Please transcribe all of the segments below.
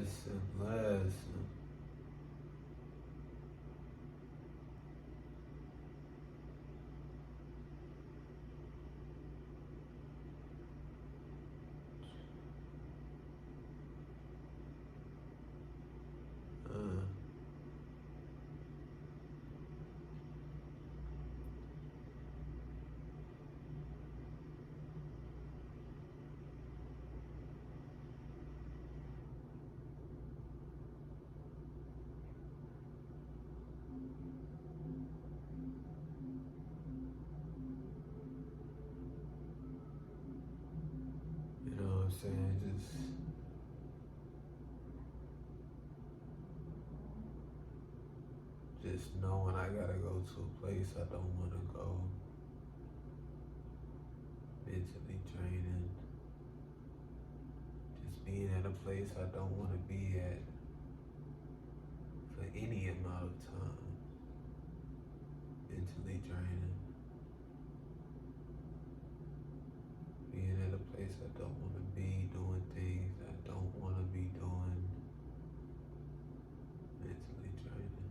Listen. Uh, you know what I'm saying? Just knowing I gotta go to a place I don't want to go, mentally draining. Just being at a place I don't want to be at for any amount of time, mentally draining. Being at a place I don't want to be, doing things I don't want to be doing, mentally draining.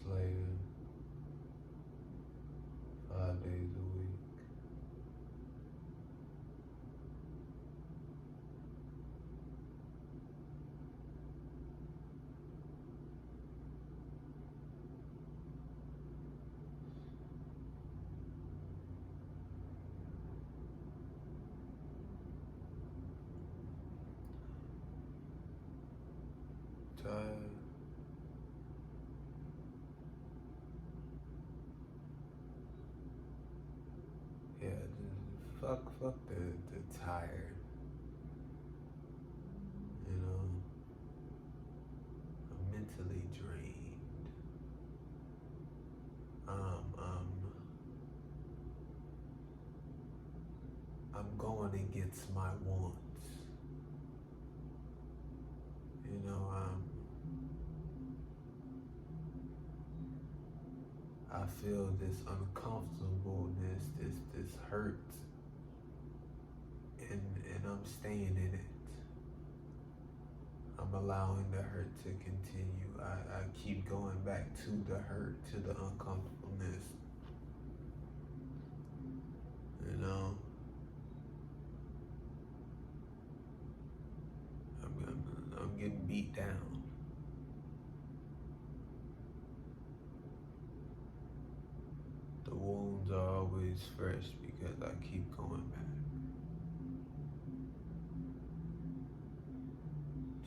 Slaving 5 days a week. Tired. Yeah, just fuck the tired. You know, I'm mentally drained. I'm going against my wants. You know, I feel this uncomfortableness, this hurt, and I'm staying in it. I'm allowing the hurt to continue. I keep going back to the hurt, to the uncomfortableness. You know, I'm getting beat down. The wounds are always fresh because I keep going back.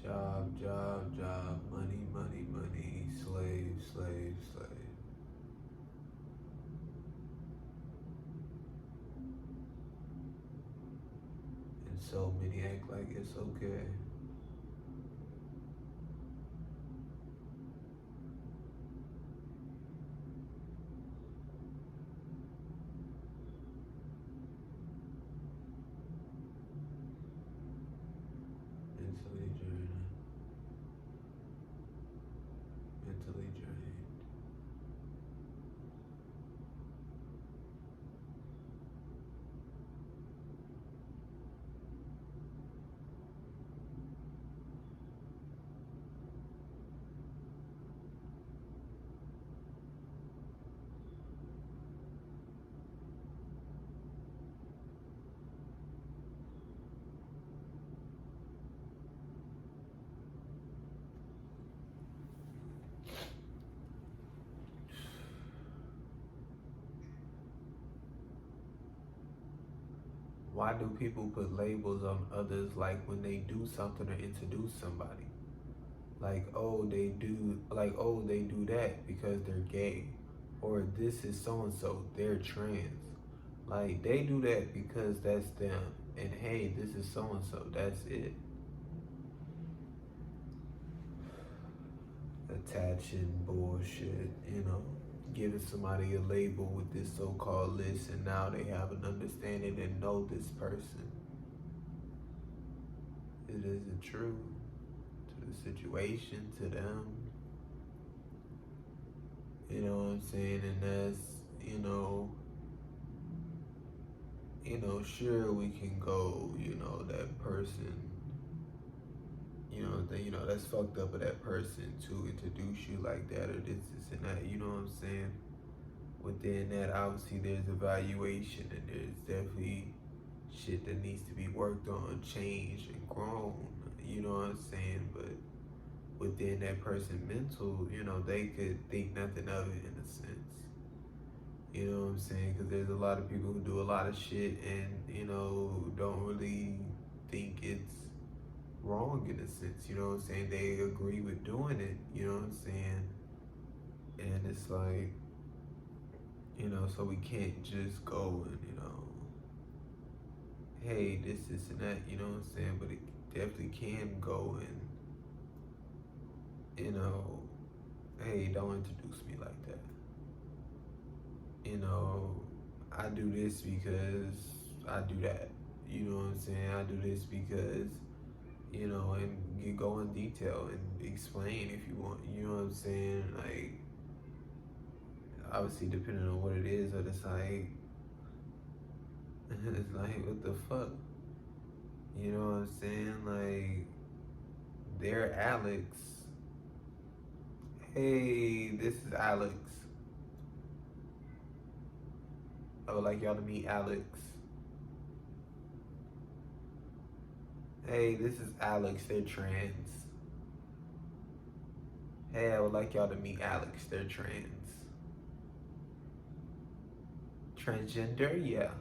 Job, money, slave. And so many act like it's okay. Mentally draining. Mentally drained. Why do people put labels on others like when they do something or introduce somebody? Oh they do that because they're gay. Or this is so and so, they're trans. Like they do that because that's them. And hey, this is so and so, that's it. Attaching bullshit, you know, giving somebody a label with this so-called list, and now they have an understanding and know this person. it isn't true to the situation, to them. You know what I'm saying? And that's, sure we can go, that person, that's fucked up of that person to introduce you like that or this and that, you know what I'm saying? Within that, obviously, there's evaluation and there's definitely shit that needs to be worked on, changed, and grown, you know what I'm saying? But within that person mental, they could think nothing of it in a sense. You know what I'm saying? Because there's a lot of people who do a lot of shit and, don't really think it's wrong in a sense. You know what I'm saying? They agree with doing it. You know what I'm saying? And it's like, so we can't just go and, hey, this, and that, you know what I'm saying? But it definitely can go and, hey, don't introduce me like that. I do this because I do that. You know what I'm saying? I do this because, and you go in detail and explain if you want. You know what I'm saying? Like, obviously, depending on what it is, but it's like, what the fuck? You know what I'm saying? Like, they're Alex. Hey, this is Alex. I would like y'all to meet Alex. Hey, this is Alex. They're trans. Hey, I would like y'all to meet Alex. They're trans. Transgender? Yeah.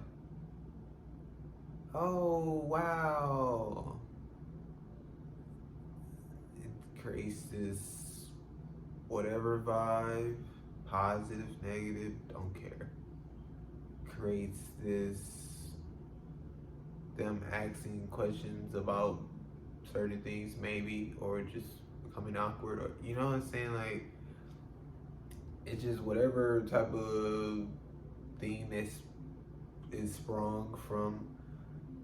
Oh, wow. It creates this whatever vibe, positive, negative, don't care. Creates this them asking questions about certain things maybe, or just becoming awkward, or you know what I'm saying? Like, it's just whatever type of thing is sprung from,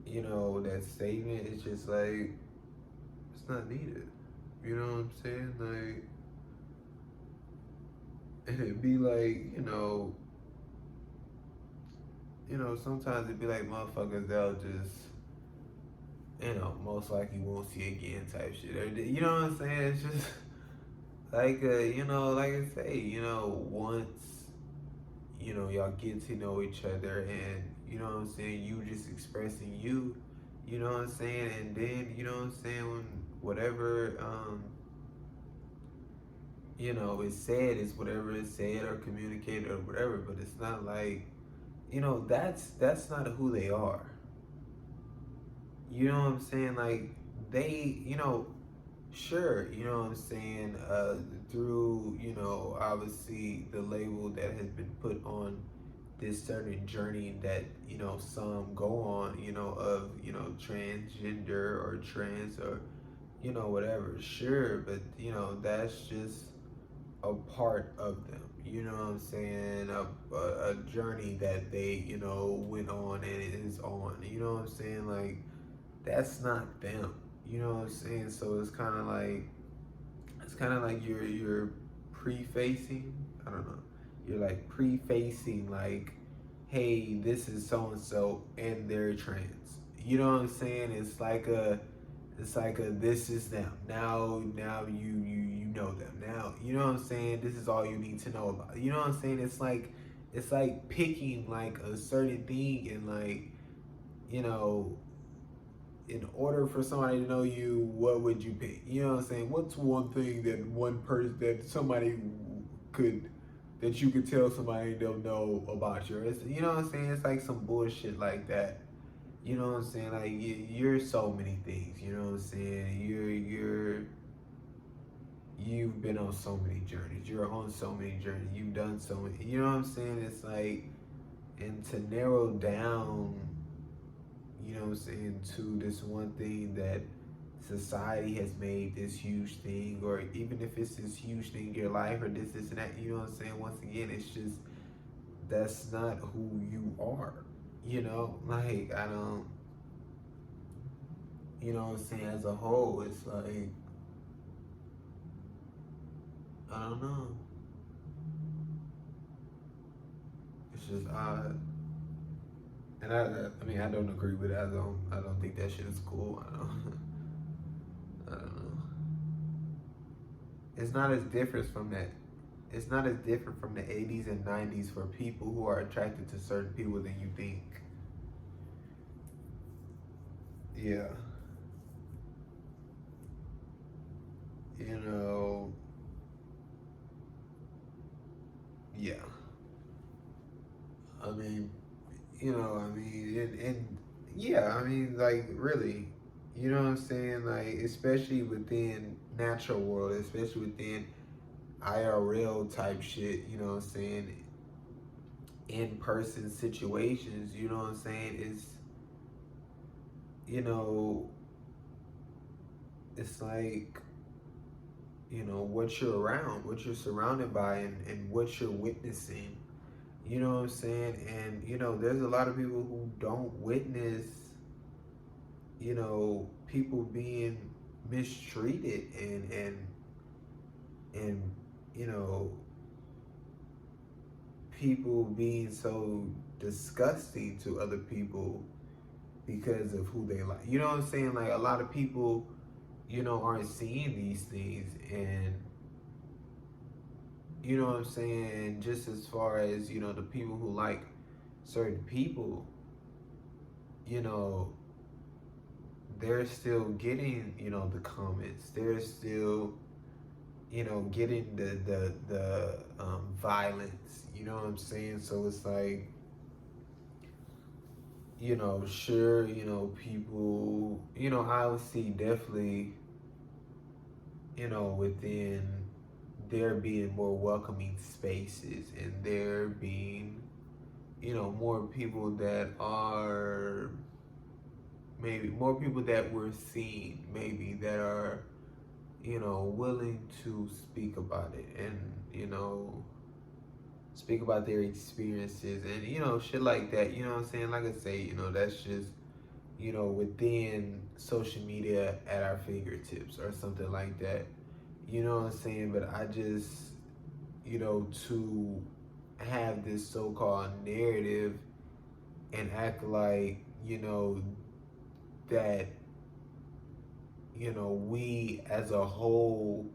that statement. It's just like, it's not needed. You know what I'm saying? Like, and it'd be like, sometimes it'd be like motherfuckers, they'll just, most likely won't see again type shit. Or, you know what I'm saying? It's just like, like I say, once, y'all get to know each other and, you know what I'm saying, you just expressing you, you know what I'm saying? And then, you know what I'm saying, when whatever, is said is whatever is said or communicated or whatever, but it's not like, that's not who they are. You know what I'm saying? Like, they, sure, you know what I'm saying, through, obviously the label that has been put on this certain journey that, some go on, of, transgender or trans or, whatever, sure, but, that's just a part of them. You know what I'm saying? A journey that they, went on and is on. You know what I'm saying? Like, that's not them. You know what I'm saying? So it's kind of like you're prefacing. I don't know. You're like prefacing like, hey, this is so and so, and they're trans. You know what I'm saying? It's like a this is them. Now you know them. Now you know what I'm saying? This is all you need to know about. You know what I'm saying? It's like picking like a certain thing and like, you know, in order for somebody to know you, what would you pick? You know what I'm saying? What's one thing that one person that somebody could that you could tell somebody they'll know about you? You know what I'm saying? It's like some bullshit like that. You know what I'm saying? Like, you're so many things. You know what I'm saying? You've been on so many journeys. You're on so many journeys. You've done so many. You know what I'm saying? It's like, and to narrow down, you know what I'm saying, to this one thing that society has made this huge thing, or even if it's this huge thing in your life, or this, and that, you know what I'm saying? Once again, it's just, that's not who you are. Like, I don't, You know what I'm saying? As a whole, it's like, I don't know. It's just odd. And I mean, I don't agree with it. I don't think that shit is cool. I don't know. It's not as different from that. It's not as different from the 80s and 90s for people who are attracted to certain people than you think. Yeah. You know, yeah. I mean, and yeah, I mean, like, really, you know what I'm saying? Like, especially within natural world, especially within IRL type shit, you know what I'm saying? In person situations, you know what I'm saying? You know, it's like, what you're around, what you're surrounded by, and what you're witnessing. You know what I'm saying? And, there's a lot of people who don't witness, people being mistreated and, you know, people being so disgusting to other people because of who they like. You know what I'm saying? Like, a lot of people, aren't seeing these things. And, you know what I'm saying? Just as far as, the people who like certain people, you know, they're still getting, the comments. They're still, getting the violence. You know what I'm saying? So it's like, sure, people, obviously, definitely, within there being more welcoming spaces and there being, more people that are maybe more people that we're seeing, maybe that are, willing to speak about it and, speak about their experiences and, shit like that. You know what I'm saying? Like I say, that's just, within social media at our fingertips or something like that. You know what I'm saying? But I just, to have this so called narrative and act like, that, we as a whole,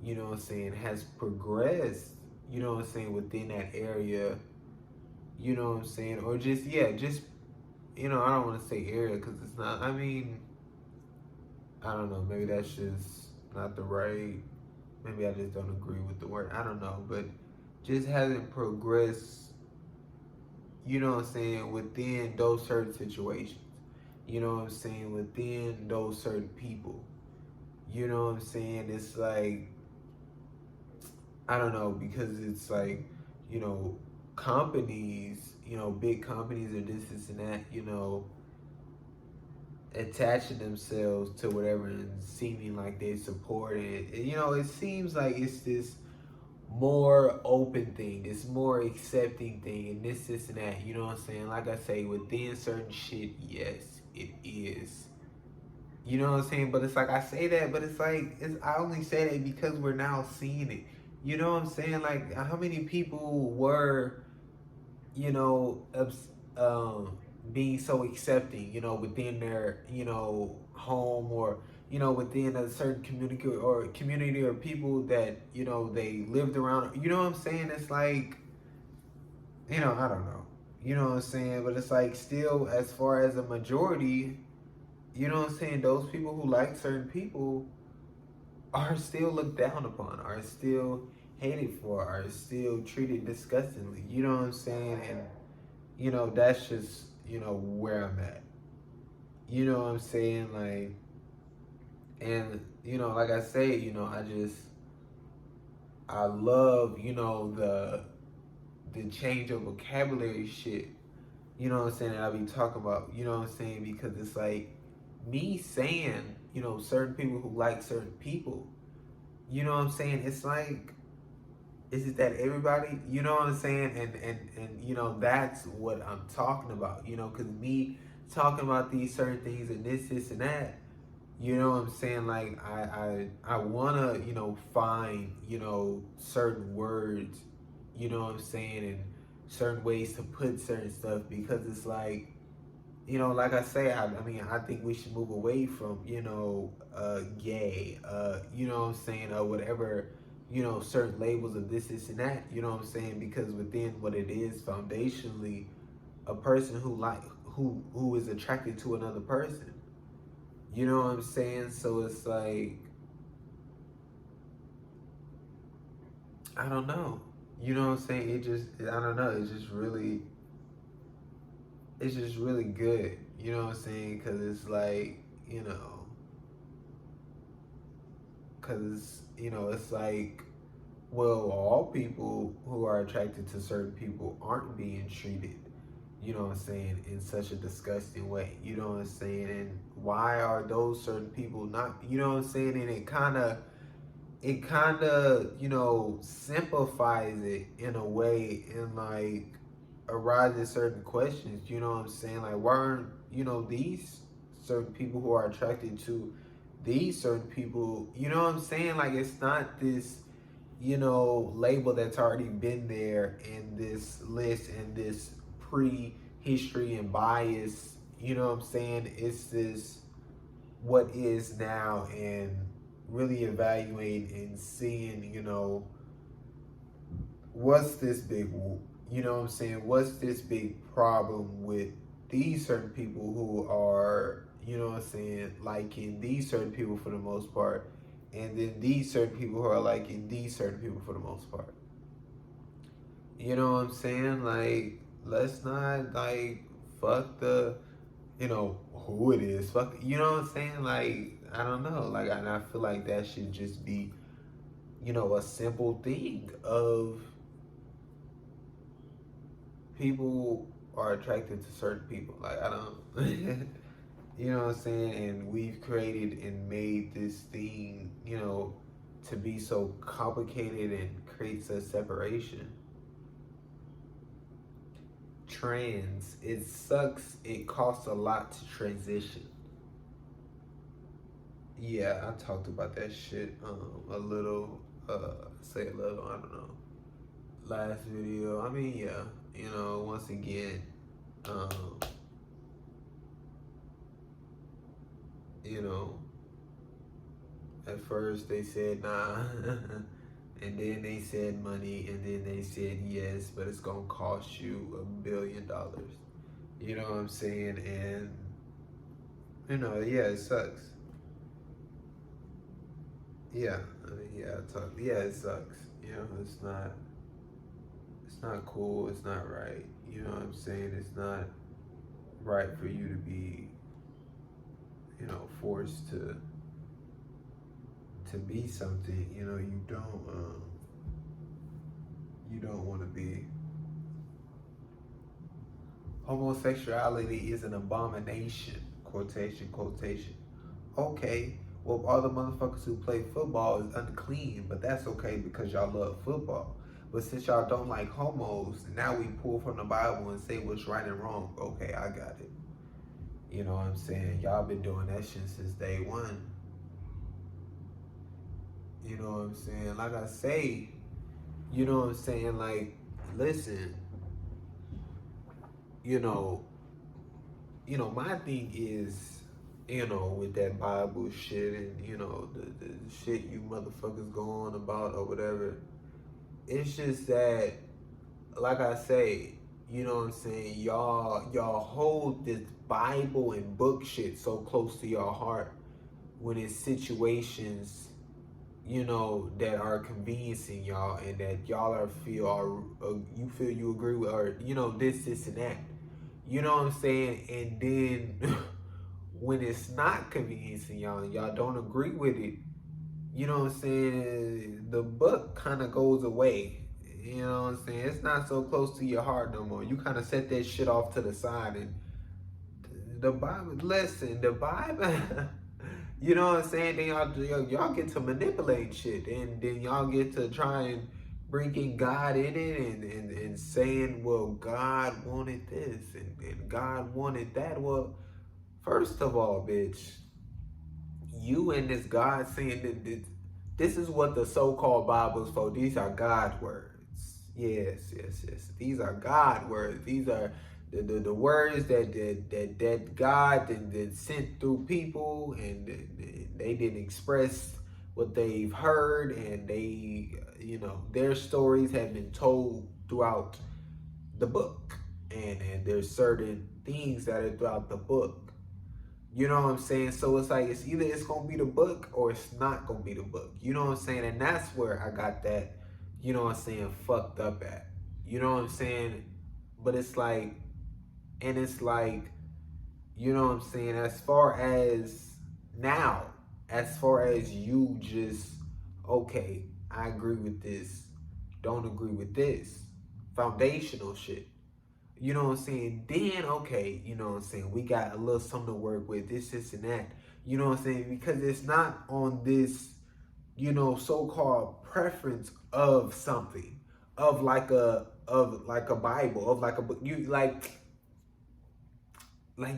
what I'm saying, has progressed, what I'm saying, within that area, what I'm saying, or just, yeah, just, I don't want to say area because it's not, I mean, I don't know, maybe that's just not the right, maybe I just don't agree with the word, I don't know, but just hasn't progressed, what I'm saying, within those certain situations, what I'm saying, within those certain people, what I'm saying, it's like, I don't know, because it's like, companies, big companies or this and that, attaching themselves to whatever and seeming like they support it. And, it seems like it's this more open thing, this more accepting thing, and this and that, you know what I'm saying? Like I say, within certain shit, yes, it is. You know what I'm saying? But it's like I say that, but it's like I only say that because we're now seeing it. You know what I'm saying? Like how many people were, you know, being so accepting, within their, home or within a certain community or people that they lived around. You know what I'm saying? It's like, I don't know. You know what I'm saying? But it's like still, as far as a majority, you know what I'm saying? Those people who like certain people are still looked down upon, are still hated for, are still treated disgustingly. You know what I'm saying? And that's just, where I'm at. You know what I'm saying? Like, and, like I say, I love, the change of vocabulary shit, you know what I'm saying, that I be talking about, you know what I'm saying? Because it's like me saying, certain people who like certain people, you know what I'm saying? It's like, is it that everybody, you know what I'm saying? And that's what I'm talking about, because me talking about these certain things and this and that, You know what I'm saying? Like I wanna, find, certain words, you know what I'm saying, and certain ways to put certain stuff because it's like, like I say, I mean, I think we should move away from, gay, you know what I'm saying, or whatever, certain labels of this, and that, you know what I'm saying, because within what it is foundationally, a person who is attracted to another person. You know what I'm saying? So it's like, I don't know. You know what I'm saying? I don't know. It's just really good. You know what I'm saying? Because it's like, it's like, well, all people who are attracted to certain people aren't being treated, you know what I'm saying, in such a disgusting way. You know what I'm saying? And why are those certain people not, you know what I'm saying? And it kind of simplifies it in a way, and like arises certain questions, you know what I'm saying, like why aren't these certain people who are attracted to these certain people, you know what I'm saying, like it's not this label that's already been there in this list and this pre-history and bias, you know what I'm saying, it's this what is now, and really evaluating and seeing, what's this big, you know what I'm saying, what's this big problem with these certain people who are, you know what I'm saying, liking these certain people for the most part, and then these certain people who are liking these certain people for the most part. You know what I'm saying? Like, let's not like fuck the, who it is. Fuck, you know what I'm saying? Like, I don't know. Like, and I feel like that should just be, a simple thing of people are attracted to certain people. Like, I don't, you know what I'm saying? And we've created and made this thing, to be so complicated and creates a separation. Trans, it sucks. It costs a lot to transition. Yeah, I talked about that shit a little, say a little, I don't know. Last video. I mean, yeah, once again, um, you know, at first they said nah, and then they said money, and then they said yes, but it's gonna cost you $1 billion. You know what I'm saying? And yeah, it sucks. Yeah, I mean, yeah, yeah, it sucks. It's not cool. It's not right. You know what I'm saying? It's not right for you to be, forced to be something. You don't want to be. Homosexuality is an abomination. Quotation, quotation. Okay, well, all the motherfuckers who play football is unclean, but that's okay because y'all love football. But since y'all don't like homos, now we pull from the Bible and say what's right and wrong. Okay, I got it. You know what I'm saying? Y'all been doing that shit since day one. You know what I'm saying? Like I say, you know what I'm saying? Like, listen, you know, my thing is, with that Bible shit and the shit you motherfuckers go on about or whatever. It's just that, like I say, you know what I'm saying, y'all hold this Bible and book shit so close to your heart when it's situations, that are conveniencing y'all and that y'all you feel you agree with, or this and that. You know what I'm saying? And then when it's not conveniencing y'all and y'all don't agree with it, you know what I'm saying, the book kind of goes away. You know what I'm saying? It's not so close to your heart no more. You kind of set that shit off to the side, and the Bible, listen, the Bible, you know what I'm saying? Then y'all get to manipulate shit, and then y'all get to try and bring in God in it, and saying, well, God wanted this, and God wanted that. Well, first of all, bitch, you and this God saying that this is what the so-called Bible is for. These are God words. Yes, yes, yes. These are God words. These are the words that God that sent through people, and they didn't express what they've heard, and they, their stories have been told throughout the book, and there's certain things that are throughout the book. You know what I'm saying? So it's like it's either it's gonna be the book or it's not gonna be the book. You know what I'm saying? And that's where I got that, fucked up at. You know what I'm saying? But it's like, and it's like, as far as now, as far as you just, okay, I agree with this, don't agree with this. Foundational shit. You know what I'm saying? Then, okay, we got a little something to work with, this, and that. You know what I'm saying? Because it's not on this, so-called preference of something, of like a Bible, of like a book. You like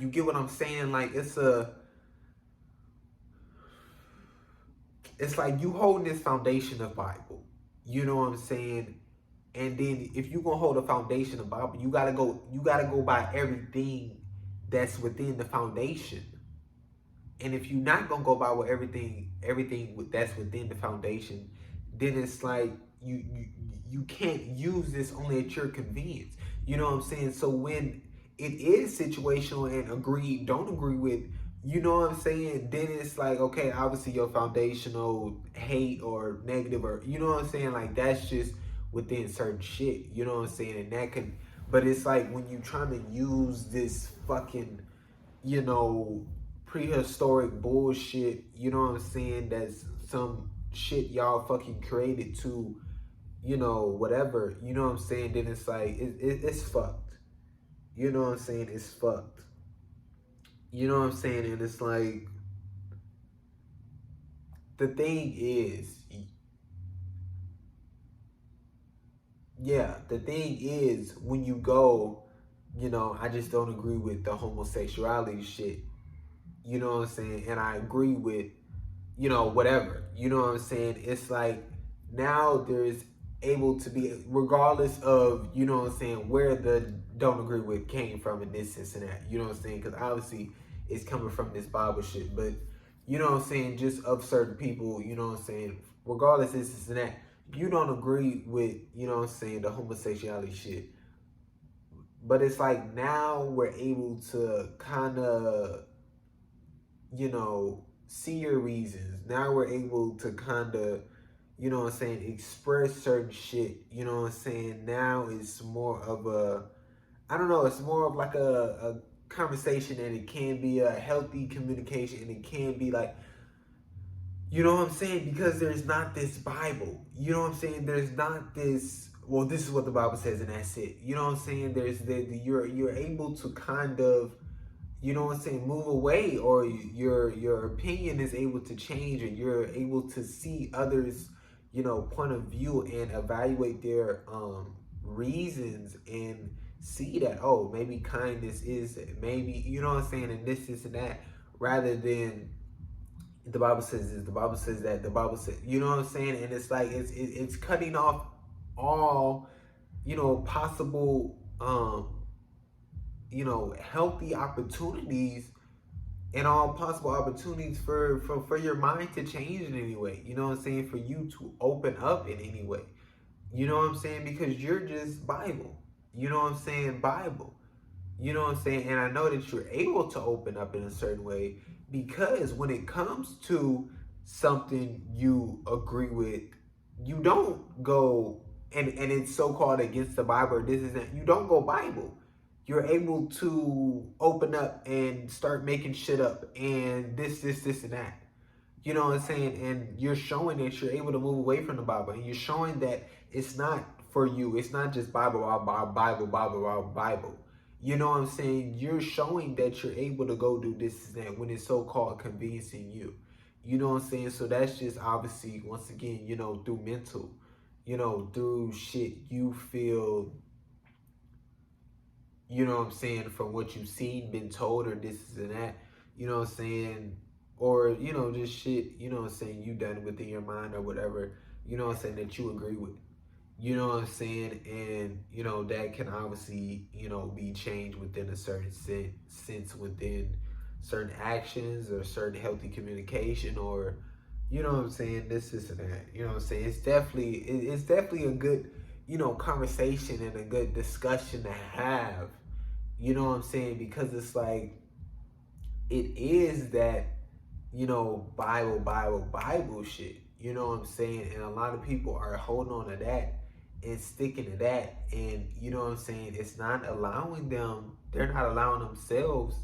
you get what I'm saying? Like it's like you holding this foundation of Bible. You know what I'm saying? And then if you gonna hold a foundation of Bible, you gotta go by everything that's within the foundation. And if you're not gonna go by what everything that's within the foundation, then it's like you can't use this only at your convenience. You know what I'm saying? So when it is situational and agree, don't agree with, you know what I'm saying? Then it's like, okay, obviously your foundational hate or negative, or you know what I'm saying? Like that's just within certain shit. You know what I'm saying? And that can, but it's like when you trying to use this fucking, you know, prehistoric bullshit, you know what I'm saying? That's some shit y'all fucking created to, whatever, you know what I'm saying? Then it's like, it's fucked. You know what I'm saying? It's fucked. You know what I'm saying? And it's like, the thing is, the thing is, when you go, I just don't agree with the homosexuality shit. You know what I'm saying? And I agree with, whatever. You know what I'm saying? It's like now there's able to be, regardless of, you know what I'm saying, where the don't agree with came from in this and that. You know what I'm saying? Because obviously it's coming from this Bible shit. But, you know what I'm saying, just of certain people, you know what I'm saying, regardless of this and that, you don't agree with, you know what I'm saying, the homosexuality shit. But it's like now we're able to kind of, see your reasons. Now we're able to kind of, express certain shit. You know what I'm saying? Now it's more of a, I don't know, it's more of like a conversation, and it can be a healthy communication, and it can be like, you know what I'm saying? Because there's not this Bible. You know what I'm saying? There's not this, well, this is what the Bible says and that's it. You know what I'm saying? There's you're able to kind of, you know what I'm saying, move away, or your opinion is able to change, and you're able to see others, point of view, and evaluate their reasons, and see that, oh, maybe kindness is, maybe, you know what I'm saying, and this and that, rather than the Bible says this, the Bible says that, the Bible says, you know what I'm saying, and it's like it's cutting off all, possible healthy opportunities, and all possible opportunities for your mind to change in any way. You know what I'm saying? For you to open up in any way. You know what I'm saying? Because you're just Bible. You know what I'm saying? Bible. You know what I'm saying? And I know that you're able to open up in a certain way, because when it comes to something you agree with, you don't go, and it's so called against the Bible, or this isn't, you don't go Bible. You're able to open up and start making shit up, and this, and that. You know what I'm saying? And you're showing that you're able to move away from the Bible, and you're showing that it's not for you. It's not just Bible, Bible. You know what I'm saying? You're showing that you're able to go do this and that when it's so-called conveniencing you. You know what I'm saying? So that's just obviously, once again, through mental, through shit you feel, you know what I'm saying, from what you've seen, been told, or this and that, you know what I'm saying, or, you know, just shit, you know what I'm saying, you done within your mind or whatever, you know what I'm saying, that you agree with. You know what I'm saying? And, you know, that can obviously, you know, be changed within a certain sense within certain actions or certain healthy communication or, you know what I'm saying, this and that. You know what I'm saying? It's definitely a good, you know, conversation and a good discussion to have. You know what I'm saying? Because it's like it is that, you know, Bible shit. You know what I'm saying? And a lot of people are holding on to that and sticking to that. And you know what I'm saying? It's not allowing them, they're not allowing themselves,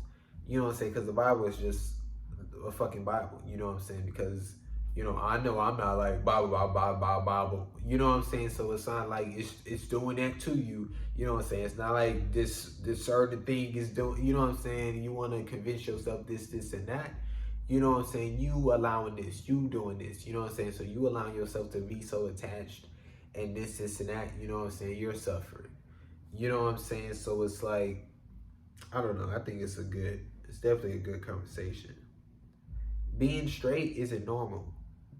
you know what I'm saying? Because the Bible is just a fucking Bible. You know what I'm saying? Because, you know I'm not like Bible. You know what I'm saying? So it's not like it's doing that to you. You know what I'm saying? It's not like this certain thing is doing. You know what I'm saying? You want to convince yourself this and that. You know what I'm saying? You allowing this, you doing this. You know what I'm saying? So you allowing yourself to be so attached, and this and that. You know what I'm saying? You're suffering. You know what I'm saying? So it's like, I don't know. I think it's definitely a good conversation. Being straight isn't normal.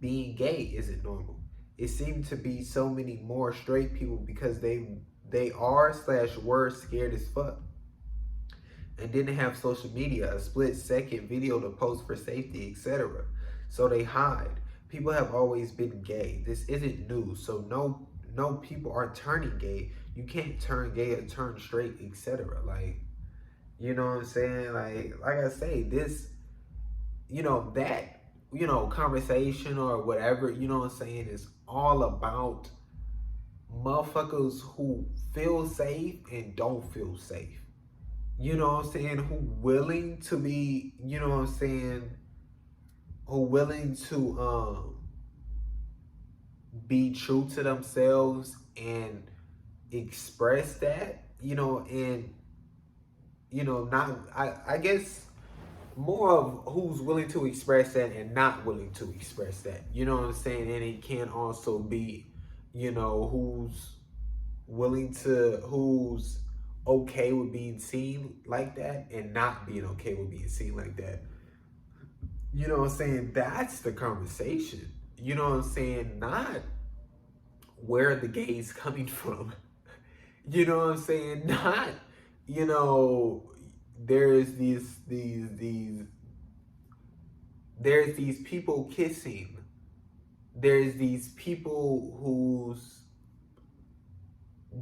Being gay isn't normal. It seemed to be so many more straight people because they are slash were scared as fuck and didn't have social media, a split second video to post for safety, etc. So they hide. People have always been gay. This isn't new. So no people are turning gay. You can't turn gay or turn straight, etc. Like, you know what I'm saying? Like I say, this, you know, that, you know, conversation or whatever, you know what I'm saying, is all about motherfuckers who feel safe and don't feel safe. You know what I'm saying? Who willing to be, you know what I'm saying, who willing to be true to themselves and express that, you know, and you know, not I guess more of who's willing to express that and not willing to express that. You know what I'm saying? And it can also be, you know, who's okay with being seen like that and not being okay with being seen like that. You know what I'm saying? That's the conversation. You know what I'm saying? Not where the gays coming from. You know what I'm saying? Not, you know, there's there's these people kissing. There's these people who's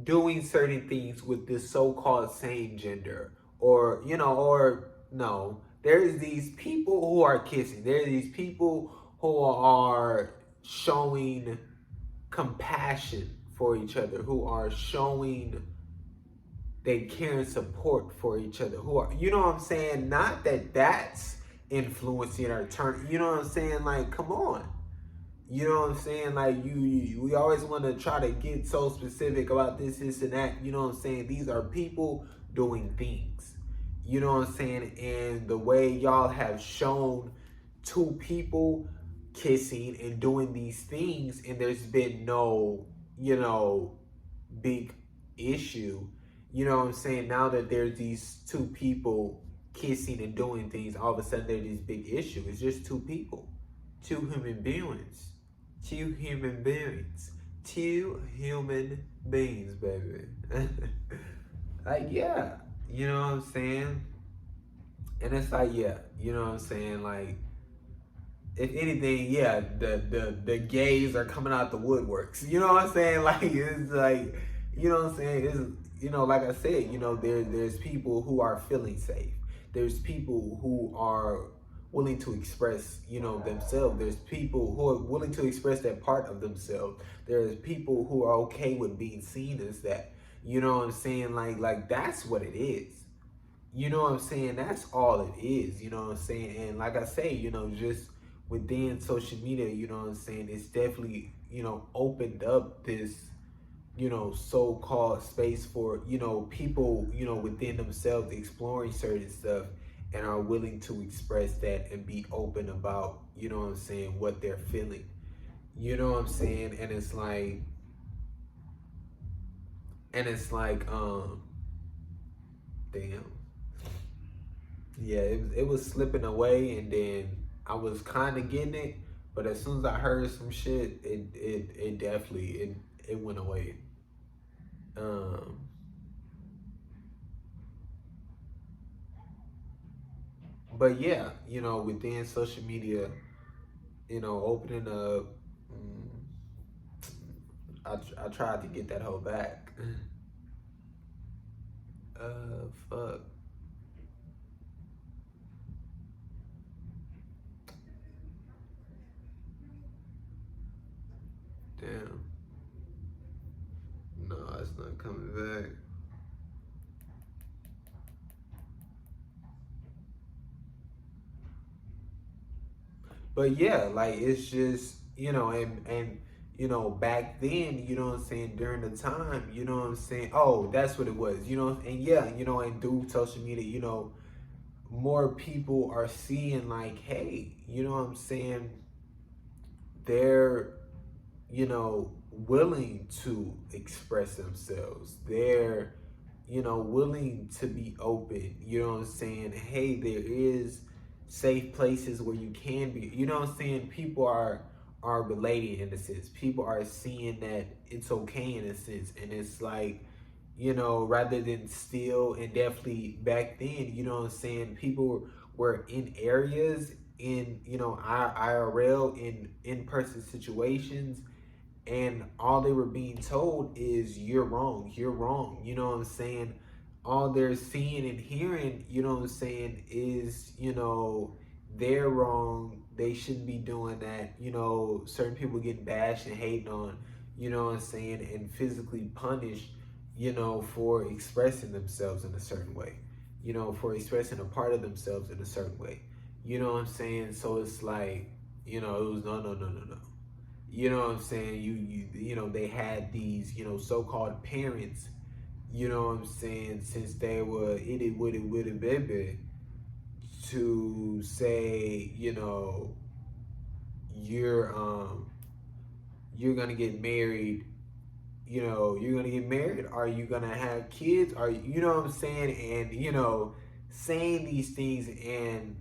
doing certain things with this so-called same gender, or you know, or no, there's these people who are kissing. There's these people who are showing compassion for each other, who are showing they care and support for each other, who are, you know what I'm saying, not that that's influencing or turn, you know what I'm saying, like, come on. You know what I'm saying? Like, we always want to try to get so specific about this, and that. You know what I'm saying? These are people doing things. You know what I'm saying? And the way y'all have shown two people kissing and doing these things, and there's been no, you know, big issue. You know what I'm saying? Now that there's these two people kissing and doing things, all of a sudden there's this big issue. It's just two people, two human beings. Two human beings. Two human beings, baby. Like, yeah. You know what I'm saying? And it's like, yeah. You know what I'm saying? Like, if anything, yeah, the gays are coming out the woodworks. You know what I'm saying? Like, it's like, you know what I'm saying? It's, you know, like I said, you know, there's people who are feeling safe. There's people who are willing to express, you know, themselves. There's people who are willing to express that part of themselves. There's people who are okay with being seen as that. You know what I'm saying? Like that's what it is. You know what I'm saying? That's all it is. You know what I'm saying? And like I say, you know, just within social media, you know what I'm saying? It's definitely, you know, opened up this, you know, so-called space for, you know, people, you know, within themselves exploring certain stuff and are willing to express that and be open about, you know what I'm saying, what they're feeling. You know what I'm saying? And it's like, damn. Yeah, it was slipping away, and then I was kind of getting it, but as soon as I heard some shit, it definitely it went away. Um, but yeah, within social media, opening up, I tried to get that hoe back. Fuck, damn, no, it's not coming back. But yeah, like it's just and back then, you know what I'm saying, during the time, you know what I'm saying. Oh, that's what it was, and yeah, and through social media, more people are seeing like, hey, you know what I'm saying, they're willing to express themselves. They're willing to be open. You know what I'm saying? Hey, there is safe places where you can be. You know what I'm saying? People are relating in a sense. People are seeing that it's okay in a sense, and it's like, rather than still, and definitely back then, you know what I'm saying, people were in areas in IRL, in person situations, and all they were being told is you're wrong, you know what I'm saying. All they're seeing and hearing, you know what I'm saying, is they're wrong, they shouldn't be doing that, certain people getting bashed and hating on, you know what I'm saying, and physically punished, for expressing themselves in a certain way, for expressing a part of themselves in a certain way, you know what I'm saying. So it's like, it was no, no, no, no, no. You know what I'm saying? They had these, so-called parents, you know what I'm saying, since they were itty witty baby, to say, you're you're gonna get married, you're gonna get married, are you gonna have kids, are you know what I'm saying, and saying these things and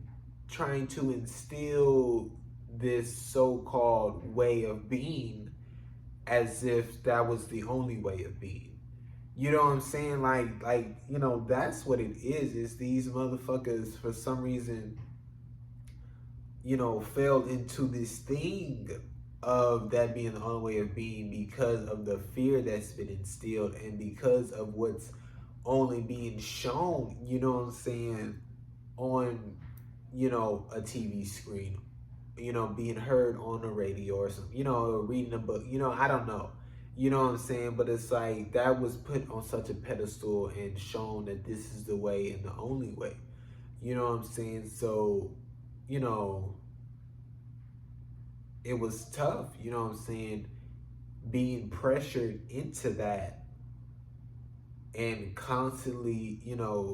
trying to instill this so-called way of being, as if that was the only way of being. You know what I'm saying? That's what it is. It's these motherfuckers, for some reason, fell into this thing of that being the only way of being, because of the fear that's been instilled, and because of what's only being shown, you know what I'm saying, on, a TV screen, being heard on the radio or something, reading a book, I don't know. You know what I'm saying? But it's like that was put on such a pedestal and shown that this is the way and the only way. You know what I'm saying? So, you know, it was tough, you know what I'm saying, being pressured into that, and constantly,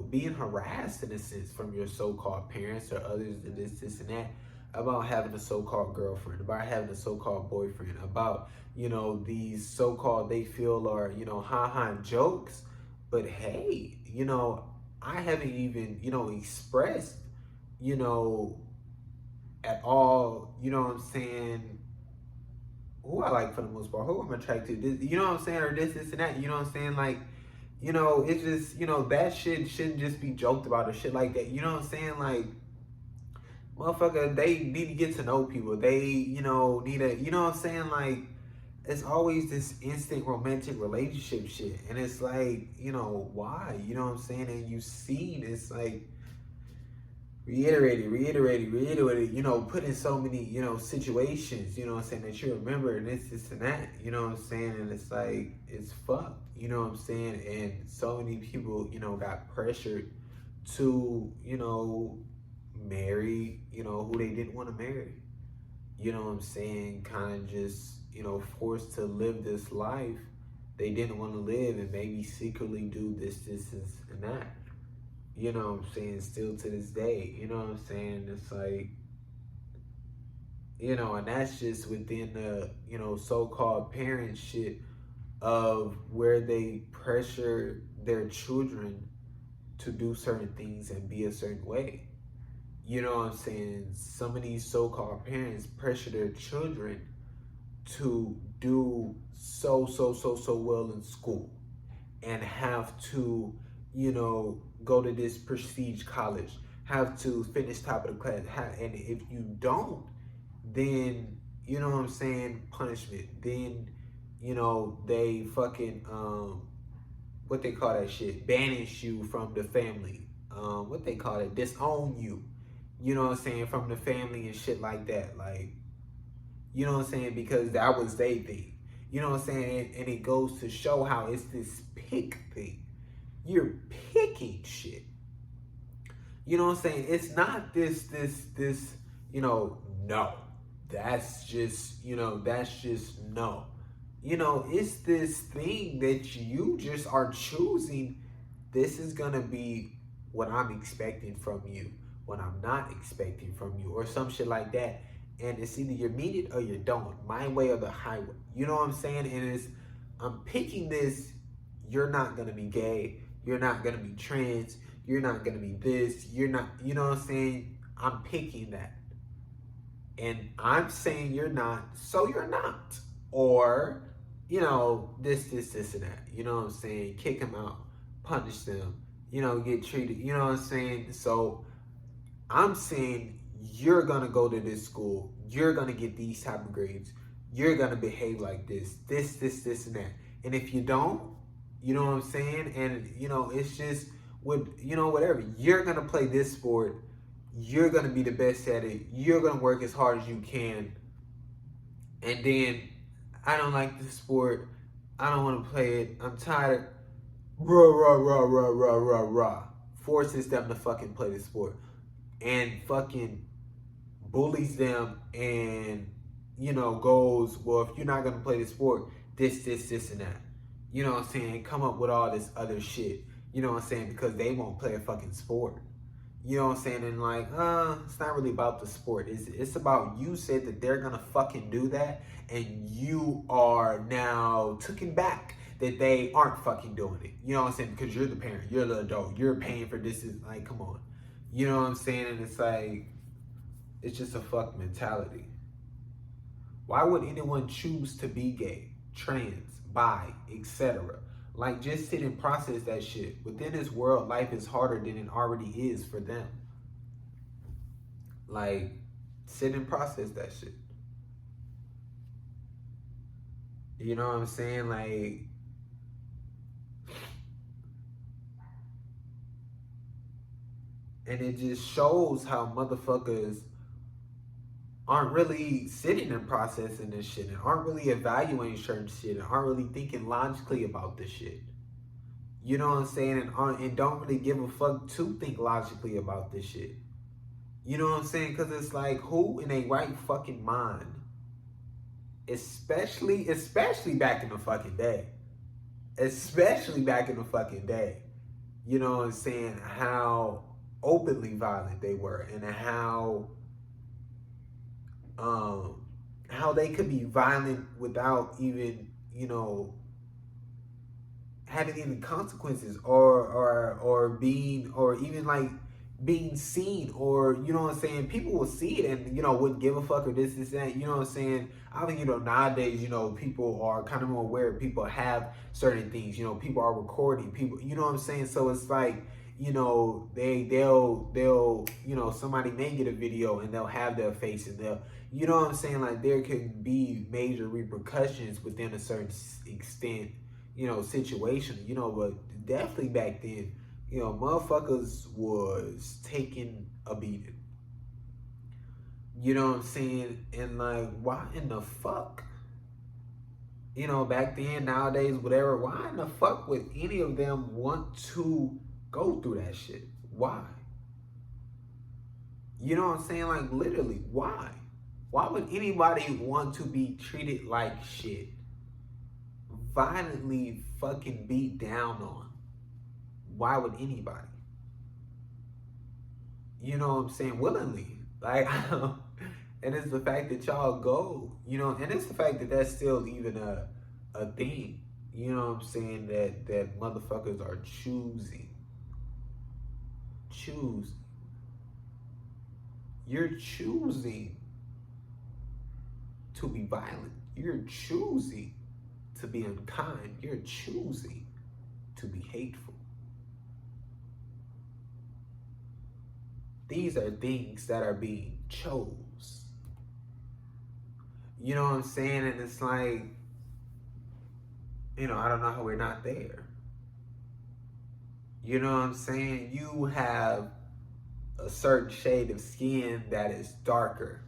being harassed in a sense from your so-called parents or others, and this, and that, about having a so-called girlfriend, about having a so-called boyfriend, about, these so-called, they feel are, ha-ha jokes. But hey, I haven't even, expressed, you know, at all, you know what I'm saying, who I like for the most part, who I'm attracted to, this, you know what I'm saying, or this, and that, you know what I'm saying, like, it's just, that shit shouldn't just be joked about or shit like that. You know what I'm saying? Like, motherfucker, they need to get to know people. They, need a, you know what I'm saying? Like, it's always this instant romantic relationship shit. And it's like, why? You know what I'm saying? And you see this, like, reiterated, put in so many, situations, you know what I'm saying, that you remember, and this, and that, you know what I'm saying, and it's like, it's fucked, you know what I'm saying, and so many people, got pressured to, marry, who they didn't want to marry, you know what I'm saying, kind of just, forced to live this life they didn't want to live, and maybe secretly do this, and that. You know what I'm saying? Still to this day, you know what I'm saying? It's like, and that's just within the, so-called parent shit of where they pressure their children to do certain things and be a certain way. You know what I'm saying? Some of these so-called parents pressure their children to do so well in school and have to, go to this prestige college, have to finish top of the class. And if you don't, then, you know what I'm saying, punishment. Then, they fucking, what they call that shit? Banish you from the family. What they call it? Disown you. You know what I'm saying? From the family and shit like that. Like, you know what I'm saying? Because that was their thing. You know what I'm saying? And it goes to show how it's this pick thing. You're picking shit. You know what I'm saying? It's not this, no. That's just, no. It's this thing that you just are choosing. This is going to be what I'm expecting from you, what I'm not expecting from you, or some shit like that. And it's either you meet it or you don't. My way or the highway. You know what I'm saying? And I'm picking this. You're not going to be gay. You're not going to be trans. You're not going to be this. You're not, you know what I'm saying? I'm picking that. And I'm saying you're not, so you're not. Or, this, and that. You know what I'm saying? Kick them out. Punish them. Get treated. You know what I'm saying? So I'm saying you're going to go to this school. You're going to get these type of grades. You're going to behave like this, and that. And if you don't, you know what I'm saying? And, it's just, whatever. You're going to play this sport. You're going to be the best at it. You're going to work as hard as you can. And then, I don't like this sport. I don't want to play it. I'm tired. Rah. Forces them to fucking play the sport. And fucking bullies them and, goes, well, if you're not going to play the sport, this, and that. You know what I'm saying? Come up with all this other shit. You know what I'm saying? Because they won't play a fucking sport. You know what I'm saying? And like, it's not really about the sport. It's about you said that they're going to fucking do that. And you are now taken back that they aren't fucking doing it. You know what I'm saying? Because you're the parent. You're the adult. You're paying for this. Is like, come on. You know what I'm saying? And it's like, it's just a fuck mentality. Why would anyone choose to be gay, trans, bi, etc.? Like, just sit and process that shit. Within this world, life is harder than it already is for them. Like, sit and process that shit. You know what I'm saying? Like, and it just shows how motherfuckers aren't really sitting and processing this shit and aren't really evaluating certain shit and aren't really thinking logically about this shit. You know what I'm saying? And don't really give a fuck to think logically about this shit. You know what I'm saying? Because it's like, who in a right fucking mind, especially back in the fucking day, you know what I'm saying, how openly violent they were and how they could be violent without even, having any consequences or being, or even like being seen, or, you know what I'm saying, people will see it and, wouldn't give a fuck, or this, that, you know what I'm saying. I think, nowadays, people are kind of more aware. People have certain things, people are recording people, you know what I'm saying. So it's like, they'll somebody may get a video and they'll have their face and they'll, you know what I'm saying, like there could be major repercussions within a certain extent, situation, but definitely back then, motherfuckers was taking a beating. You know what I'm saying? And like, why in the fuck? Back then, nowadays, whatever, why in the fuck would any of them want to go through that shit? Why? You know what I'm saying? Like, literally, why? Why would anybody want to be treated like shit? Violently fucking beat down on? Why would anybody? You know what I'm saying? Willingly. Like, and it's the fact that y'all go, and it's the fact that that's still even a thing. You know what I'm saying? That motherfuckers are choosing. You're choosing to be violent. You're choosing to be unkind. You're choosing to be hateful. These are things that are being chose. You know what I'm saying? And it's like, I don't know how we're not there. You know what I'm saying? You have a certain shade of skin that is darker.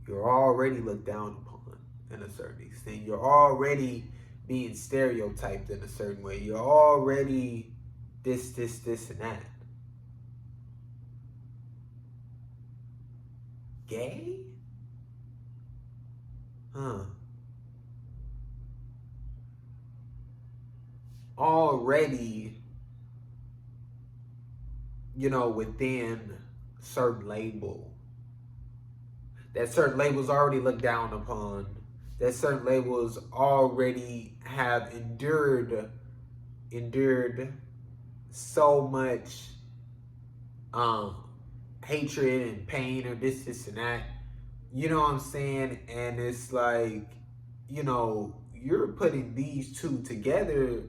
You're already looked down upon in a certain extent. You're already being stereotyped in a certain way. You're already this, and that. Gay? Huh. Already, within certain label. That certain labels already looked down upon. That certain labels already have endured so much hatred and pain or this and that. You know what I'm saying? And it's like, you're putting these two together,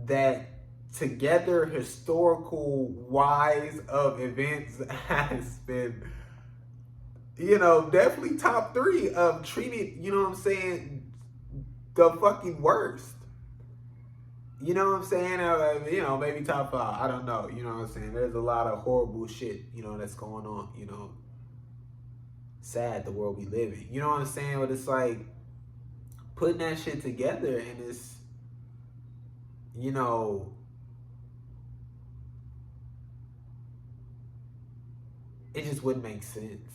that together historical wise of events has been, definitely top 3 of treated, the fucking worst. You know what I'm saying? Maybe top 5. I don't know. You know what I'm saying? There's a lot of horrible shit, that's going on, Sad the world we live in. You know what I'm saying? But it's like putting that shit together, and it's, it just wouldn't make sense.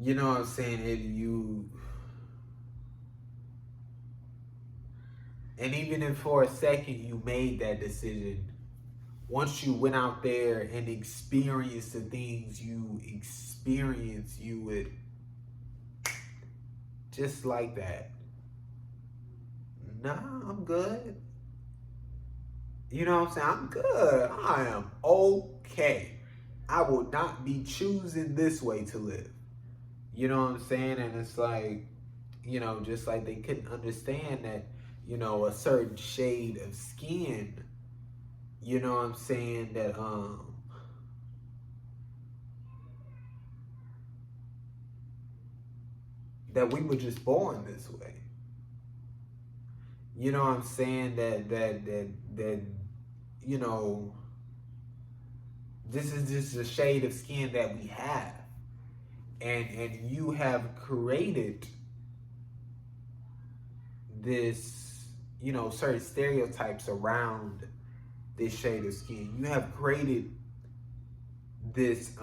You know what I'm saying? And even if for a second you made that decision, once you went out there and experienced the things you experienced, you would just like that. Nah, I'm good. You know what I'm saying? I'm good. I am okay. I will not be choosing this way to live. You know what I'm saying? And it's like, just like they couldn't understand that, a certain shade of skin, you know what I'm saying, that we were just born this way. You know what I'm saying? That this is just a shade of skin that we have. And you have created this, certain stereotypes around this shade of skin. You have created this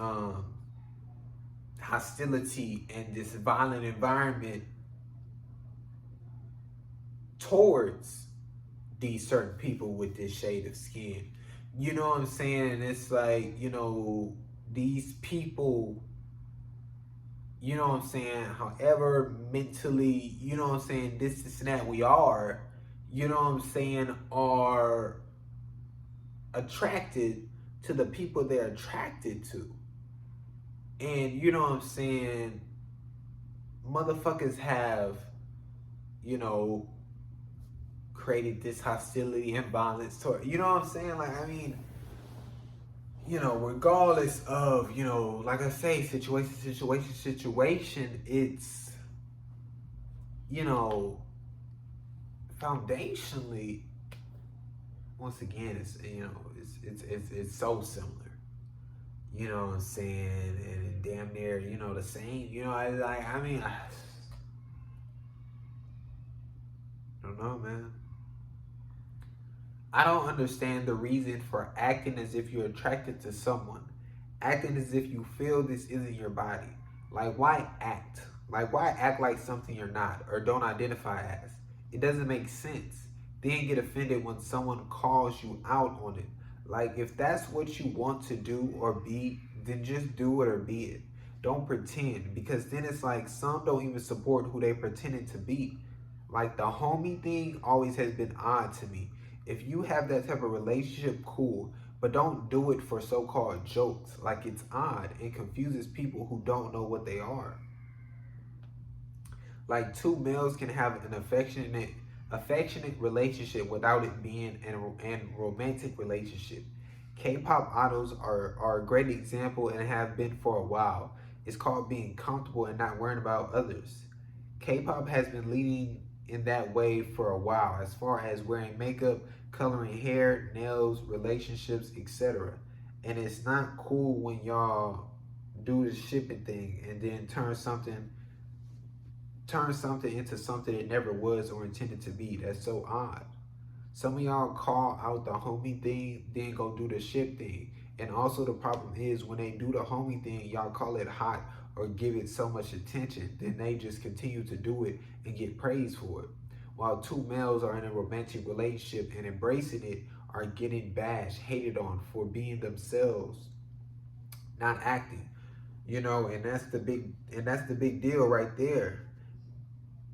hostility and this violent environment towards these certain people with this shade of skin. You know what I'm saying? And it's like, these people, you know what I'm saying, however mentally, you know what I'm saying, this and that we are, you know what I'm saying, are attracted to the people they're attracted to. And you know what I'm saying, motherfuckers have, created this hostility and violence toward, you know what I'm saying? Like, I mean, regardless of, like I say, situation, it's, foundationally, once again, it's, it's so similar. You know what I'm saying? And damn near, the same, I mean, I don't know, man. I don't understand the reason for acting as if you're attracted to someone. Acting as if you feel this isn't your body. Like, why act? Like, why act like something you're not or don't identify as? It doesn't make sense. Then get offended when someone calls you out on it. Like, if that's what you want to do or be, then just do it or be it. Don't pretend, because then it's like some don't even support who they pretended to be. Like, the homie thing always has been odd to me. If you have that type of relationship, cool. But don't do it for so-called jokes. Like, it's odd and confuses people who don't know what they are. Like, two males can have an affectionate relationship without it being an romantic relationship. K-pop idols are a great example and have been for a while. It's called being comfortable and not worrying about others. K-pop has been leading in that way for a while, as far as wearing makeup, coloring hair, nails, relationships, etc. And it's not cool when y'all do the shipping thing and then turn something into something it never was or intended to be. That's so odd. Some of y'all call out the homie thing, then go do the ship thing. And also the problem is when they do the homie thing, y'all call it hot or give it so much attention, then they just continue to do it and get praised for it. While two males are in a romantic relationship and embracing it, are getting bashed, hated on for being themselves, not acting. And that's the big deal right there,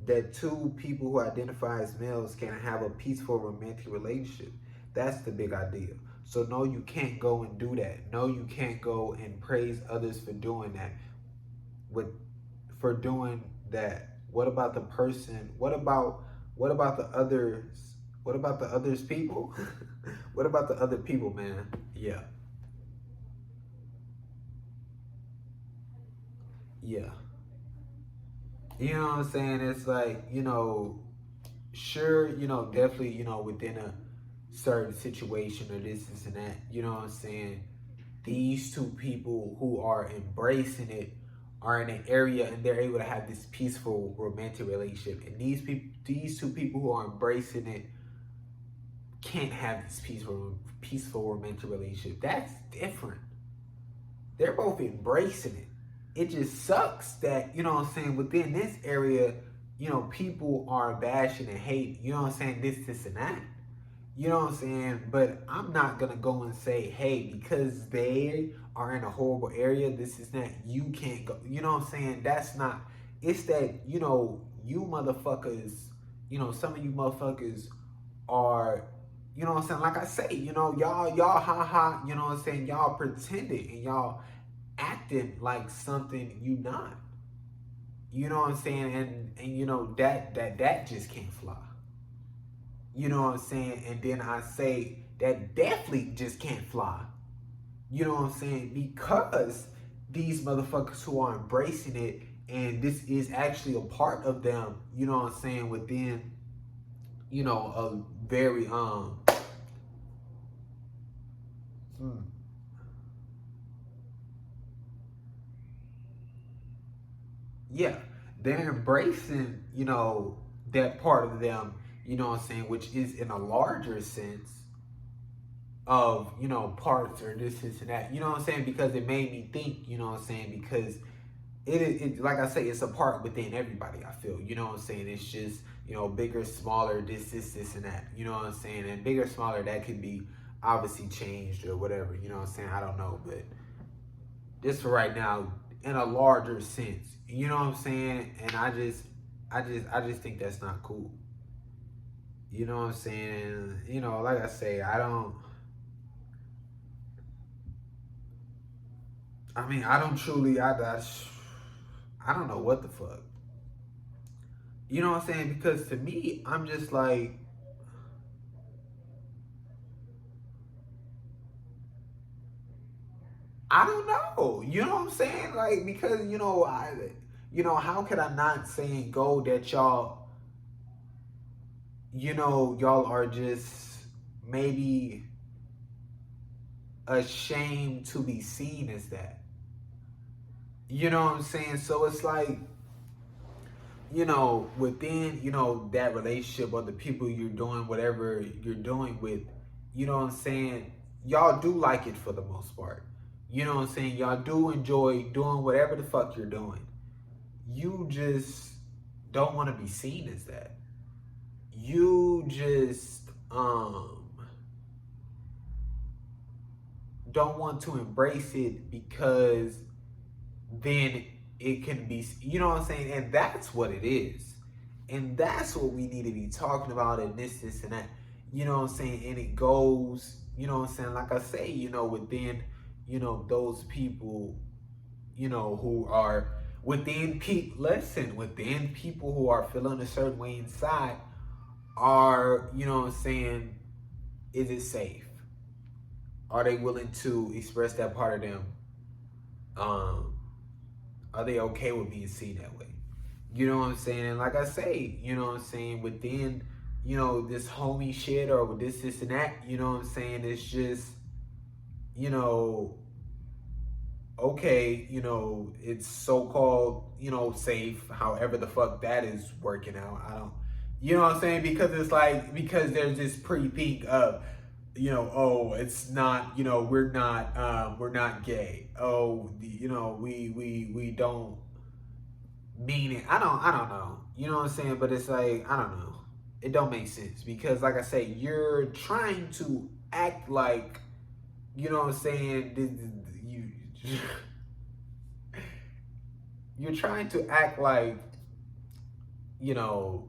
that two people who identify as males can have a peaceful romantic relationship. That's the big idea. So no, you can't go and do that. No, you can't go and praise others for doing that. With for doing that. What about the person? What about the others? What about the others people? What about the other people, man? Yeah. Yeah. You know what I'm saying? It's like, sure, definitely, within a certain situation or this and that, you know what I'm saying? These two people who are embracing it are in an area and they're able to have this peaceful romantic relationship. And these two people who are embracing it can't have this peaceful romantic relationship. That's different. They're both embracing it. It just sucks that, within this area, people are bashing and hate, this, and that. You know what I'm saying? But I'm not going to go and say, hey, because they are in a horrible area, this is not, you can't go. You know what I'm saying? That's not, it's that, you motherfuckers, some of you motherfuckers are, you know what I'm saying? Like I say, y'all, ha ha, you know what I'm saying? Y'all pretending and y'all acting like something you not. You know what I'm saying? And that just can't fly. You know what I'm saying? And then I say that definitely just can't fly. You know what I'm saying? Because these motherfuckers who are embracing it, and this is actually a part of them, you know what I'm saying, within, a very hmm, yeah, they're embracing, that part of them, you know what I'm saying, which is in a larger sense of, parts or this and that, you know what I'm saying, because it made me think, you know what I'm saying, because it like I say, it's a part within everybody, I feel, you know what I'm saying, it's just, bigger, smaller, this and that, you know what I'm saying, and bigger, smaller, that could be obviously changed or whatever, you know what I'm saying, I don't know, but just for right now, in a larger sense, you know what I'm saying, and I just think that's not cool, you know what I'm saying, like I say, I don't truly, I don't know what the fuck. You know what I'm saying? Because to me, I'm just like, I don't know. You know what I'm saying? Like, because, how could I not say in go that y'all are just maybe ashamed to be seen as that. You know what I'm saying? So it's like, within, that relationship or the people you're doing whatever you're doing with, you know what I'm saying? Y'all do like it for the most part. You know what I'm saying? Y'all do enjoy doing whatever the fuck you're doing. You just don't want to be seen as that. You just don't want to embrace it because then it can be, you know what I'm saying? And that's what it is. And that's what we need to be talking about and this, and that. you know what I'm saying, and it goes, you know what I'm saying, like I say, within, those people, who are within people, listen, within people who are feeling a certain way inside are, you know what I'm saying, is it safe? Are they willing to express that part of them? Um, are they okay with being seen that way? You know what I'm saying? And like I say, you know what I'm saying, within, this homie shit or with this and that, you know what I'm saying, it's just, you know, okay, it's so called, safe, however the fuck that is working out. I don't, you know what I'm saying? Because it's like, because there's this pre-peak of, oh, it's not, we're not gay. Oh, we don't mean it. I don't know. You know what I'm saying? But it's like, I don't know. It don't make sense because, like I say, you're trying to act like, you know what I'm saying? You, you're trying to act like, you know,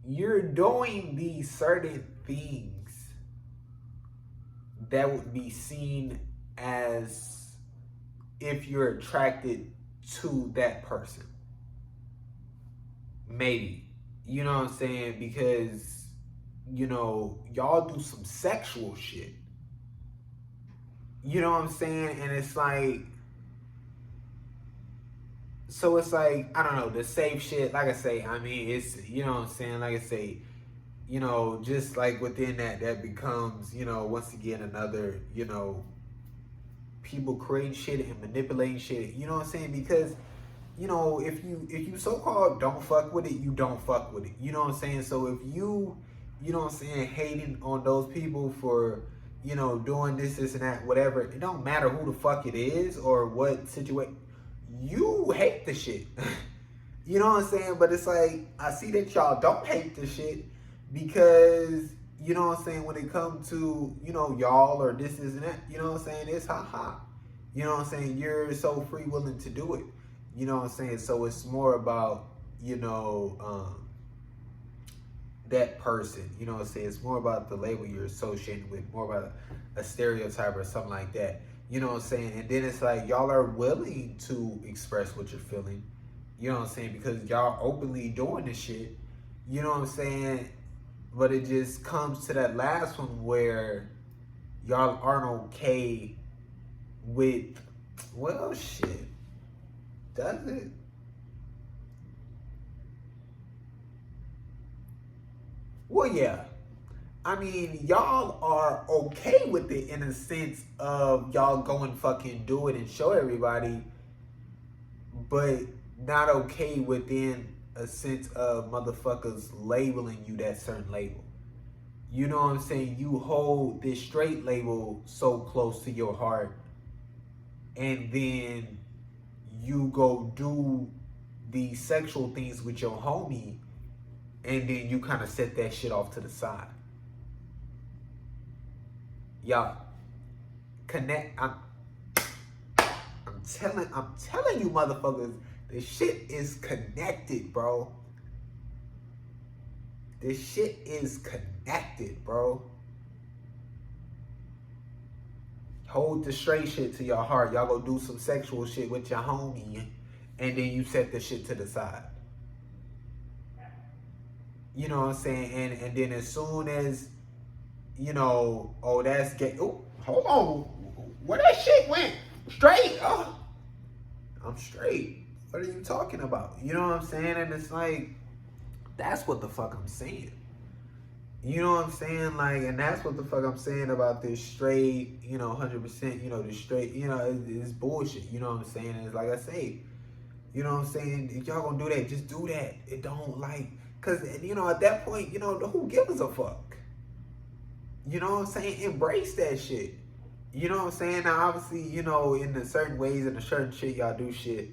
you're doing these certain things that would be seen as if you're attracted to that person. Maybe. You know what I'm saying? Because, y'all do some sexual shit. You know what I'm saying? And it's like, so it's like, I don't know, the safe shit, like I say, I mean, it's, you know what I'm saying? Like I say, just like within that becomes, once again, another, people creating shit and manipulating shit. You know what I'm saying? Because, if you so-called don't fuck with it, you don't fuck with it. You know what I'm saying? So if you know what I'm saying, hating on those people for, doing this and that, whatever, it don't matter who the fuck it is or what situation, you hate the shit. You know what I'm saying? But it's like, I see that y'all don't hate the shit because, you know what I'm saying, when it comes to, y'all or this and that, you know what I'm saying, it's ha. You know what I'm saying? You're so free willing to do it. You know what I'm saying? So it's more about, that person. You know what I'm saying? It's more about the label you're associating with, more about a stereotype or something like that. You know what I'm saying? And then it's like y'all are willing to express what you're feeling. You know what I'm saying? Because y'all openly doing this shit. You know what I'm saying? But it just comes to that last one where y'all aren't okay with, well, shit. Does it? Well, yeah. I mean, y'all are okay with it in a sense of y'all go and fucking do it and show everybody, but not okay within a sense of motherfuckers labeling you that certain label. You know what I'm saying? You hold this straight label so close to your heart, and then you go do these sexual things with your homie, and then you kind of set that shit off to the side. Y'all connect. I'm telling you, motherfuckers, this shit is connected, bro. This shit is connected, bro. Hold the straight shit to your heart. Y'all go do some sexual shit with your homie, and then you set the shit to the side. You know what I'm saying? And then as soon as, oh, that's gay. Oh, hold on. Where that shit went? Straight. Oh, I'm straight. What are you talking about? You know what I'm saying? And it's like, that's what the fuck I'm saying. You know what I'm saying? Like, and that's what the fuck I'm saying about this straight, 100%, this straight, it's bullshit. You know what I'm saying? And it's like I say, you know what I'm saying? If y'all gonna do that, just do that. It don't like, cause, at that point, who gives a fuck? You know what I'm saying? Embrace that shit. You know what I'm saying? Now, obviously, in the certain ways and the certain shit y'all do shit,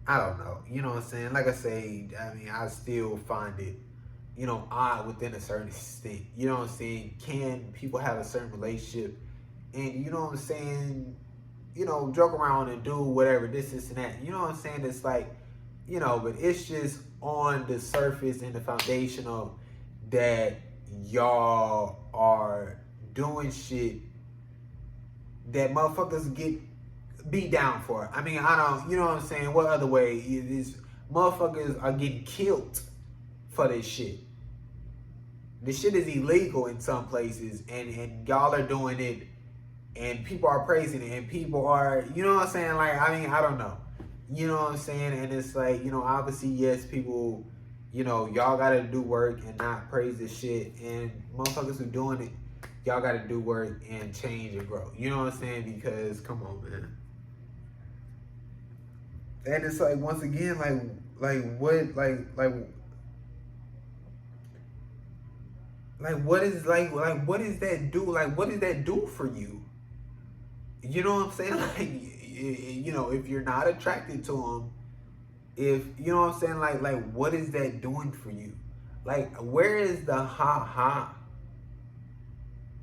I don't know. You know what I'm saying? Like I say, I mean, I still find it, odd within a certain extent. You know what I'm saying? Can people have a certain relationship and, you know what I'm saying, joke around and do whatever, this and that. You know what I'm saying? It's like, but it's just on the surface and the foundational that y'all are doing shit that motherfuckers get beat down for. I mean, I don't, you know what I'm saying? What other way is motherfuckers are getting killed for this shit? This shit is illegal in some places, and y'all are doing it, and people are praising it, and people are, you know what I'm saying? Like, I mean, I don't know. You know what I'm saying? And it's like, obviously, yes, people, y'all gotta do work and not praise this shit. And motherfuckers who doing it, y'all gotta do work and change and grow. You know what I'm saying? Because, come on, man. And it's like, once again, what, what is, what does that do? Like, what does that do for you? You know what I'm saying? Like, if you're not attracted to them, if, you know what I'm saying? Like, what is that doing for you? Like, where is the ha?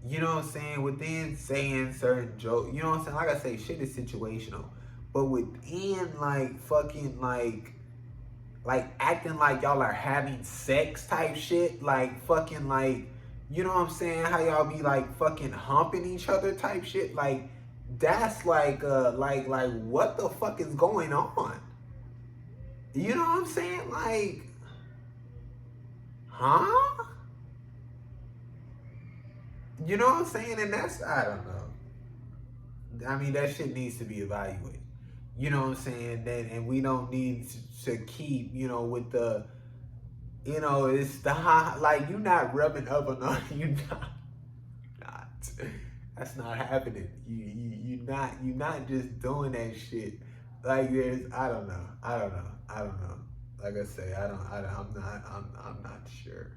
You know what I'm saying? Within saying certain jokes, you know what I'm saying? Like I say, shit is situational. But within, like, fucking, like acting like y'all are having sex type shit, like, fucking, like, you know what I'm saying? How y'all be, like, fucking humping each other type shit, like, that's like what the fuck is going on? You know what I'm saying? Like, huh? You know what I'm saying? And that's, I don't know. I mean, that shit needs to be evaluated. You know what I'm saying? And we don't need to keep, with the, it's the high, like, you not rubbing up on you not. That's not happening. You not just doing that shit. Like, there's, I don't know. Like I say, I'm not sure.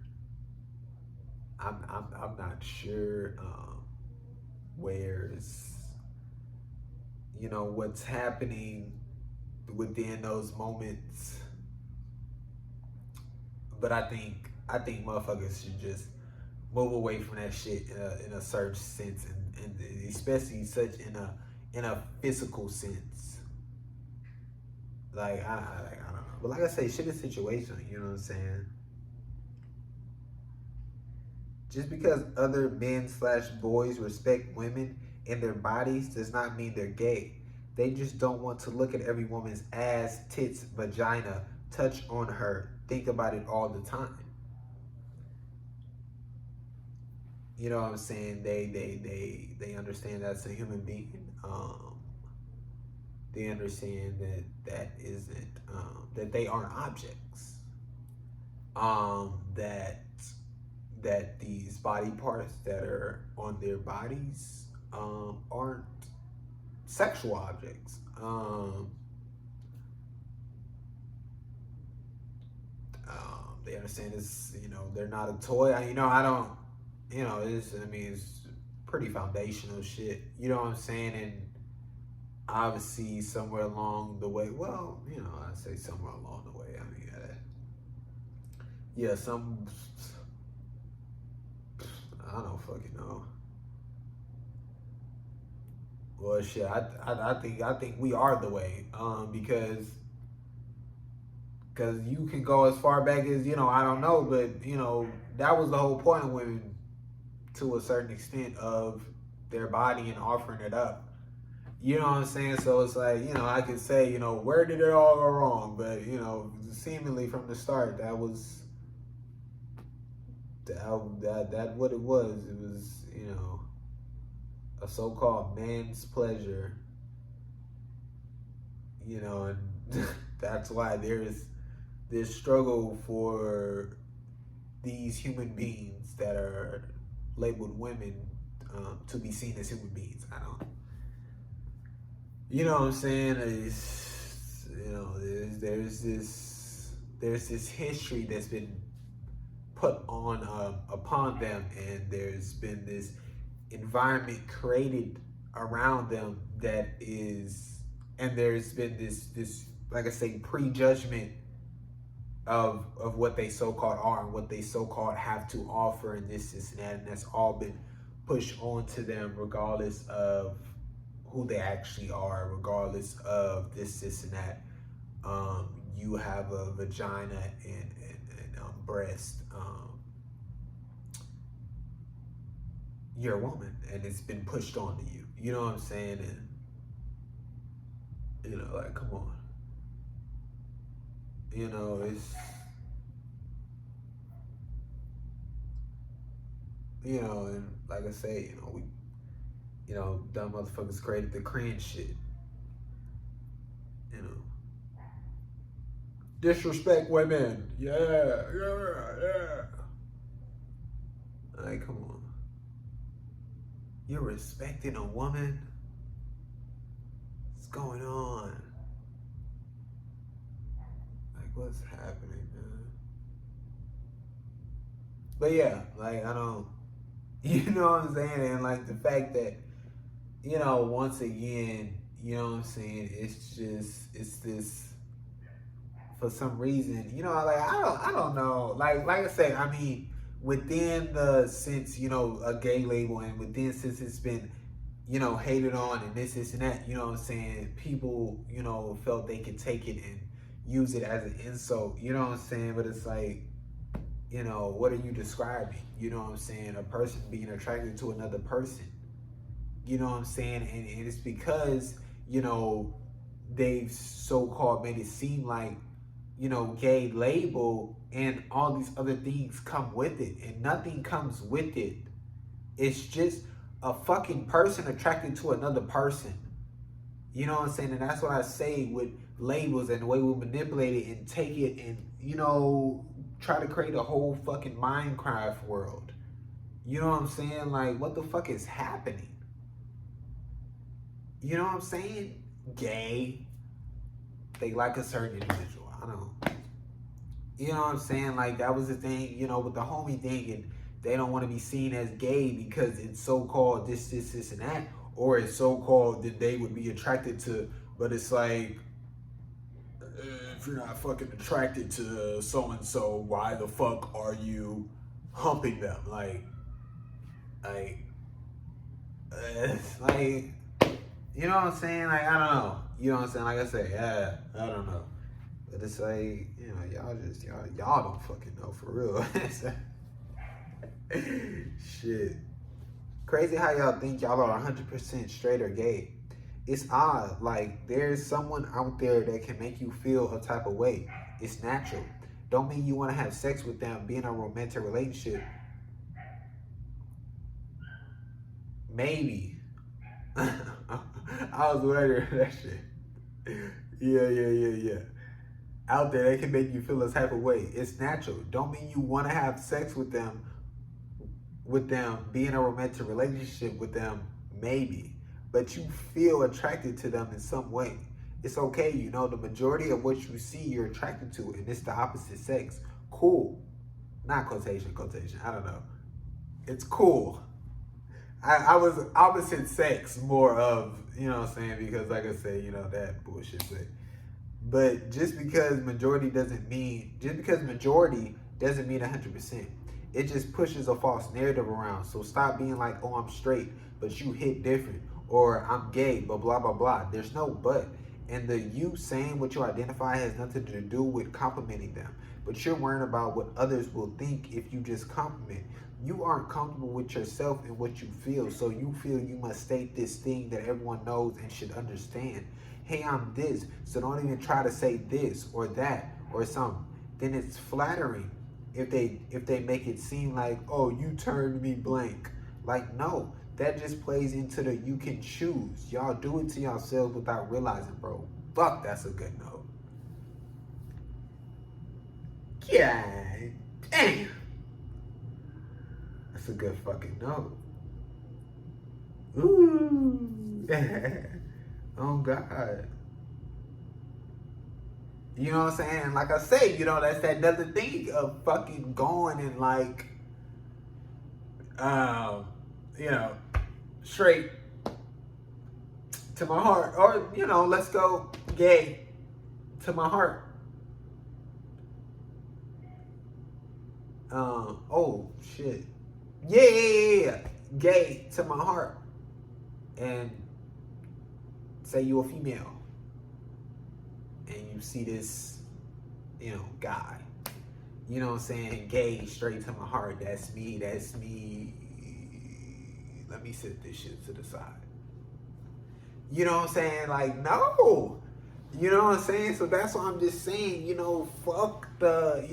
I'm not sure. Where's, what's happening within those moments. But I think motherfuckers should just move away from that shit in a certain sense, and especially such in a physical sense. Like, I don't know. But like I say, shit is situational. You know what I'm saying? Just because other men/boys respect women and their bodies does not mean they're gay. They just don't want to look at every woman's ass, tits, vagina, touch on her, think about it all the time. You know what I'm saying? They understand that's a human being. They understand that isn't that they aren't objects. That these body parts that are on their bodies aren't sexual objects. They understand this, they're not a toy. I don't, it's pretty foundational shit. You know what I'm saying? And obviously, somewhere along the way, well, I'd say somewhere along the way. I mean, yeah, I don't fucking know. Well, shit, I think we are the way, because you can go as far back as, I don't know, but that was the whole point of women, to a certain extent, of their body and offering it up. You know what I'm saying? So it's like, I could say, where did it all go wrong? But, seemingly from the start, that was that what it was. It was, a so-called man's pleasure, and that's why there's this struggle for these human beings that are labeled women, to be seen as human beings. I don't, you know what I'm saying? It's, there's this history that's been put on upon them, and there's been this environment created around them that is, and there's been this like I say, prejudgment of what they so-called are and what they so-called have to offer, and this and that, and that's all been pushed onto them, regardless of who they actually are, regardless of this and that. you have a vagina and breast, you're a woman and it's been pushed onto you. You know what I'm saying? And like, come on. It's and like I say, we dumb motherfuckers created the cringe shit. You know. Disrespect women. Yeah. Like, come on. You're respecting a woman? What's going on? Like, what's happening, man? But yeah, like, I don't, you know what I'm saying? And like the fact that, once again, you know what I'm saying? It's this, for some reason, like, I don't know. Like I said, I mean, within the since, a gay label, and within since it's been, hated on and this and that, you know what I'm saying? People, felt they could take it and use it as an insult, you know what I'm saying? But it's like, what are you describing? You know what I'm saying? A person being attracted to another person. You know what I'm saying? And it's because, they've so-called made it seem like, gay label and all these other things come with it. And nothing comes with it. It's just a fucking person attracted to another person. You know what I'm saying? And that's what I say with labels and the way we manipulate it and take it and, try to create a whole fucking Minecraft world. You know what I'm saying? Like, what the fuck is happening? You know what I'm saying? Gay. They like a certain individual. I don't. You know what I'm saying? Like, that was the thing, with the homie thing, and they don't want to be seen as gay because it's so-called this, and that, or it's so-called that they would be attracted to, but it's like, if you're not fucking attracted to so-and-so, why the fuck are you humping them? Like, it's like, you know what I'm saying? Like, I don't know. You know what I'm saying? Like I say, yeah, I don't know. But it's like, y'all don't fucking know for real. Shit. Crazy how y'all think y'all are 100% straight or gay. It's odd. Like, there's someone out there that can make you feel a type of way. It's natural. Don't mean you want to have sex with them, be in a romantic relationship. Maybe. I was wondering that shit. Yeah. Out there, they can make you feel a type of way. It's natural. Don't mean you want to have sex with them, be in a romantic relationship with them, maybe. But you feel attracted to them in some way. It's okay, the majority of what you see, you're attracted to, and it's the opposite sex. Cool. Not quotation, I don't know. It's cool. I was opposite sex more of, you know what I'm saying? Because like I say, that bullshit thing. But just because majority doesn't mean 100%. It just pushes a false narrative around. So stop being like, oh, I'm straight, but you hit different. Or I'm gay, but blah, blah, blah. There's no but. And the you saying what you identify has nothing to do with complimenting them. But you're worrying about what others will think if you just compliment. You aren't comfortable with yourself and what you feel. So you feel you must state this thing that everyone knows and should understand. Hey, I'm this. So don't even try to say this or that or something. Then it's flattering if they make it seem like, oh, you turned me blank. Like, no. That just plays into the you can choose. Y'all do it to yourselves without realizing, bro. Fuck, that's a good note. God damn. That's a good fucking note. Ooh. Oh, God. You know what I'm saying? Like I say, that's that other thing of fucking going and like, straight to my heart. Or, let's go gay to my heart. Oh, shit. Yeah. Gay to my heart. And say you're a female. And you see this guy. You know what I'm saying? Gay, straight to my heart. That's me. That's me. Let me set this shit to the side. You know what I'm saying? Like, no. You know what I'm saying? So that's why I'm just saying, fuck the,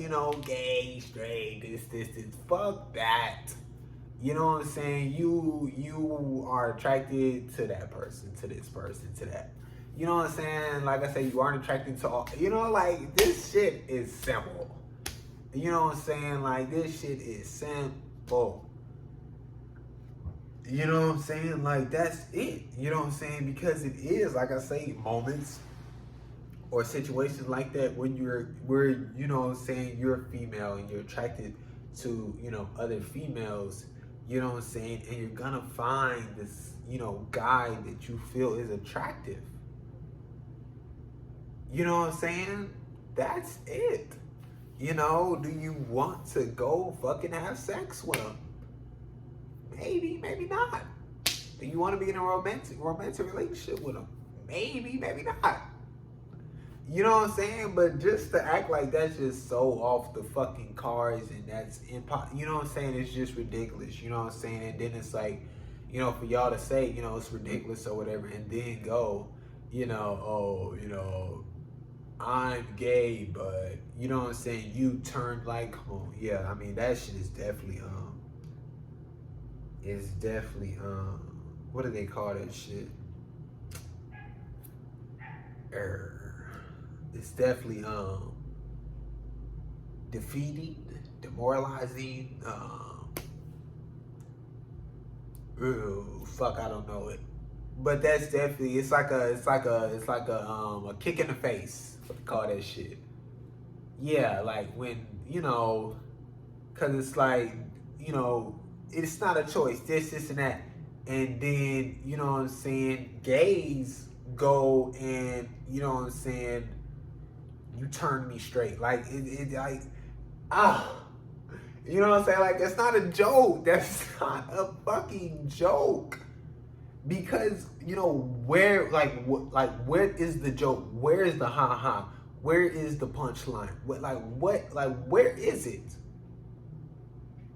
gay, straight, this. Fuck that. You know what I'm saying? You are attracted to that person, to this person, to that. You know what I'm saying? Like I said, you aren't attracted to all. Like, this shit is simple. You know what I'm saying? Like, this shit is simple. You know what I'm saying? Like, that's it. You know what I'm saying? Because it is, like I say, moments or situations like that when where, you know what I'm saying, you're a female and you're attracted to, other females, you know what I'm saying? And you're gonna find this, guy that you feel is attractive. You know what I'm saying? That's it. Do you want to go fucking have sex with him? Maybe, maybe not. Do you want to be in a romantic relationship with him? Maybe, maybe not. You know what I'm saying? But just to act like that's just so off the fucking cards and that's you know what I'm saying? It's just ridiculous. You know what I'm saying? And then it's like, for y'all to say, it's ridiculous or whatever, and then go, I'm gay, but you know what I'm saying? You turned like home. Yeah, I mean that shit is definitely what do they call that shit? It's definitely defeating, demoralizing. Fuck, I don't know it, but that's definitely it's like a kick in the face. What they call that shit? Yeah, like when cause it's like it's not a choice. This and that, and then you know what I'm saying. Gays go and you know what I'm saying. You turn me straight, like it like you know what I'm saying? Like that's not a joke. That's not a fucking joke. Because where where is the joke? Where is the ha ha? Where is the punchline? Where is it?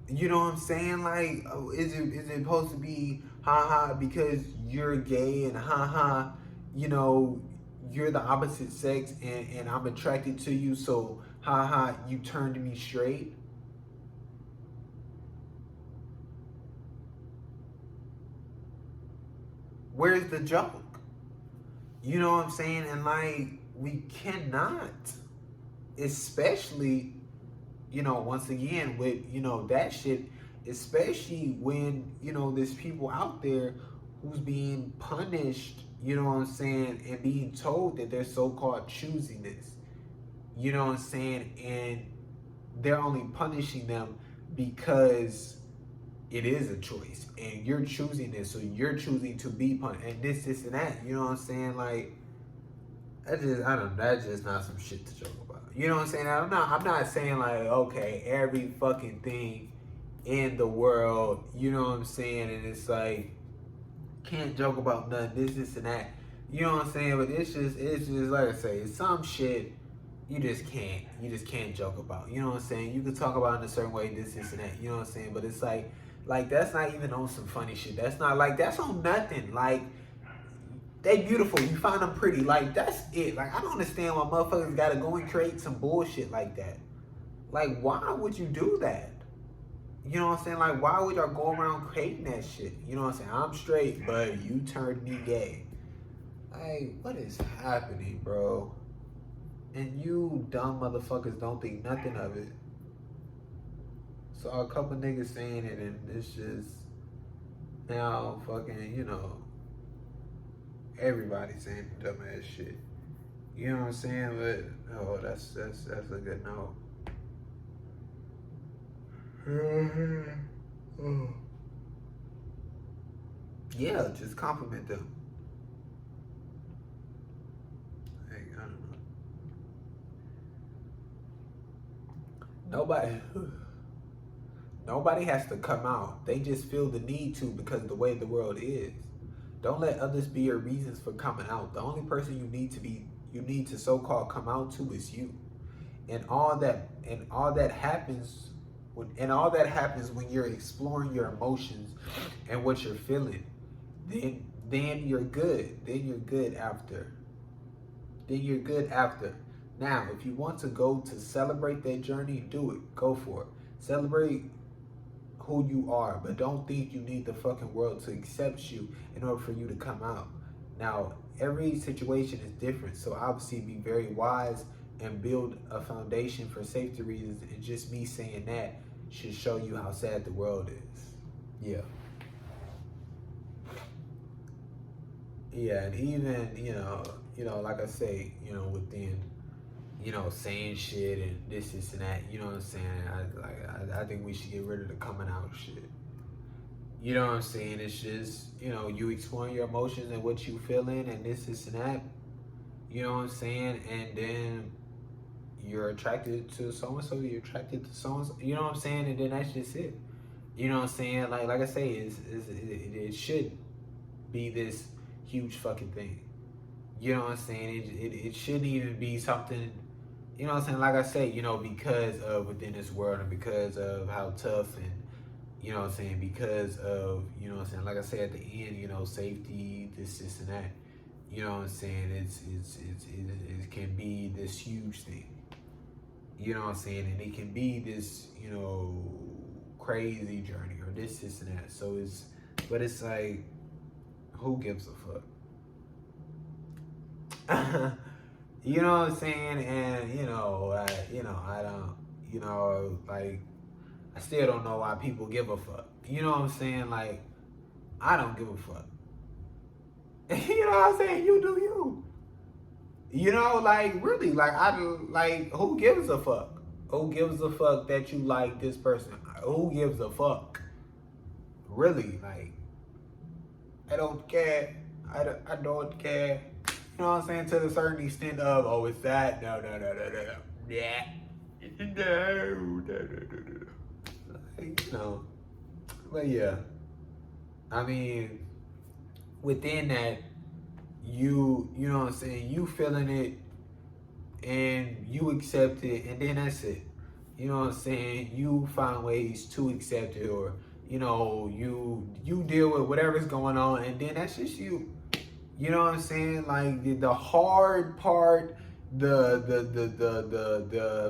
You know what I'm saying? Like, is it supposed to be ha ha because you're gay and ha ha, you're the opposite sex and I'm attracted to you, so ha ha, you turned me straight? Where's the joke? You know what I'm saying? And like, we cannot, especially, once again with, that shit, especially when, there's people out there who's being punished, you know what I'm saying, and being told that they're so-called choosing this. You know what I'm saying? And they're only punishing them because it is a choice and you're choosing this, so you're choosing to be punished and this and that. You know what I'm saying? Like, that's just not some shit to joke about. You know what I'm saying? I'm not saying like, okay, every fucking thing in the world, you know what I'm saying, and it's like, can't joke about nothing, this and that. You know what I'm saying? But it's just like I say, it's some shit you just can't joke about. You know what I'm saying? You can talk about it in a certain way, this and that. You know what I'm saying? But it's like that's not even on some funny shit. That's not like, that's on nothing. Like, they beautiful. You find them pretty. Like, that's it. Like, I don't understand why motherfuckers gotta go and create some bullshit like that. Like, why would you do that? You know what I'm saying? Like, why would y'all go around creating that shit? You know what I'm saying? I'm straight, but you turned me gay. Like, what is happening, bro? And you dumb motherfuckers don't think nothing of it. So a couple niggas saying it, and it's just now fucking, everybody saying dumbass shit. You know what I'm saying? But oh, that's a good note. Yeah, just compliment them. Like, I don't know. Nobody has to come out. They just feel the need to because of the way the world is. Don't let others be your reasons for coming out. The only person you need to so-called come out to is you. and all that happens when you're exploring your emotions and what you're feeling. Then you're good. Then you're good after. Then you're good after. Now, if you want to go to celebrate that journey, do it. Go for it. Celebrate who you are, but don't think you need the fucking world to accept you in order for you to come out. Now, every situation is different, so obviously be very wise and build a foundation for safety reasons. And just me saying that should show you how sad the world is. Yeah. Yeah, and even, like I say, within, saying shit and this and that, you know what I'm saying? I think we should get rid of the coming out shit. You know what I'm saying? It's just, you exploring your emotions and what you feeling and this and that. You know what I'm saying? And then you're attracted to so-and-so, you're attracted to so-and-so. You know what I'm saying? And then that's just it. You know what I'm saying? Like I say, it should be this huge fucking thing. You know what I'm saying? It shouldn't even be something, you know what I'm saying? Like I say, because of within this world and because of how tough and, you know what I'm saying, because of, you know what I'm saying, like I say at the end, safety, this and that, you know what I'm saying, it can be this huge thing, you know what I'm saying, and it can be this, crazy journey or this and that, but it's like, who gives a fuck? You know what I'm saying? And, I don't, like, I still don't know why people give a fuck. You know what I'm saying? Like, I don't give a fuck. You know what I'm saying? You do you. Like, really, who gives a fuck? Who gives a fuck that you like this person? Who gives a fuck? Really, like, I don't care. I don't care. You know what I'm saying? To the certain extent of, oh, it's that. No. Yeah. No. But yeah. I mean, within that, you know what I'm saying? You feeling it and you accept it, and then that's it. You know what I'm saying? You find ways to accept it, or you deal with whatever's going on, and then that's just you. You know what I'm saying? Like the hard part, the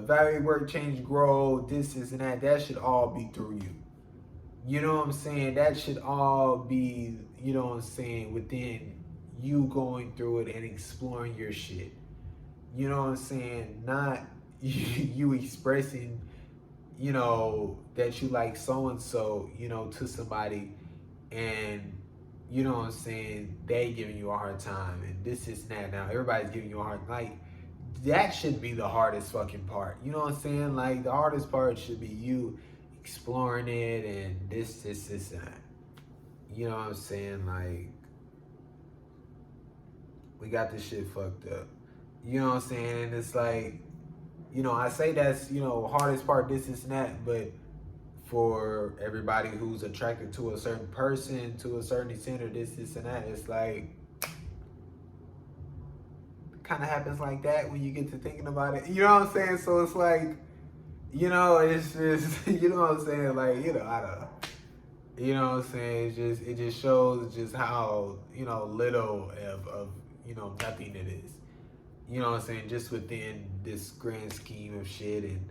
value, work, change, grow, this and that should all be through you. You know what I'm saying? That should all be, you know what I'm saying, within you going through it and exploring your shit. You know what I'm saying? Not you expressing, that you like so and so, to somebody, and you know what I'm saying, they giving you a hard time and this and that. Now everybody's giving you a hard, like, that should be the hardest fucking part. You know what I'm saying? Like, the hardest part should be you exploring it and this and that. You know what I'm saying? Like, we got this shit fucked up. You know what I'm saying? And it's like, I say that's, hardest part, this and that, but for everybody who's attracted to a certain person, to a certain extent, or this and that, it's like, kind of happens like that when you get to thinking about it. You know what I'm saying? So it's like, it's just, you know what I'm saying? Like, I don't know. You know what I'm saying? It just shows just how, little of nothing it is. You know what I'm saying? Just within this grand scheme of shit, and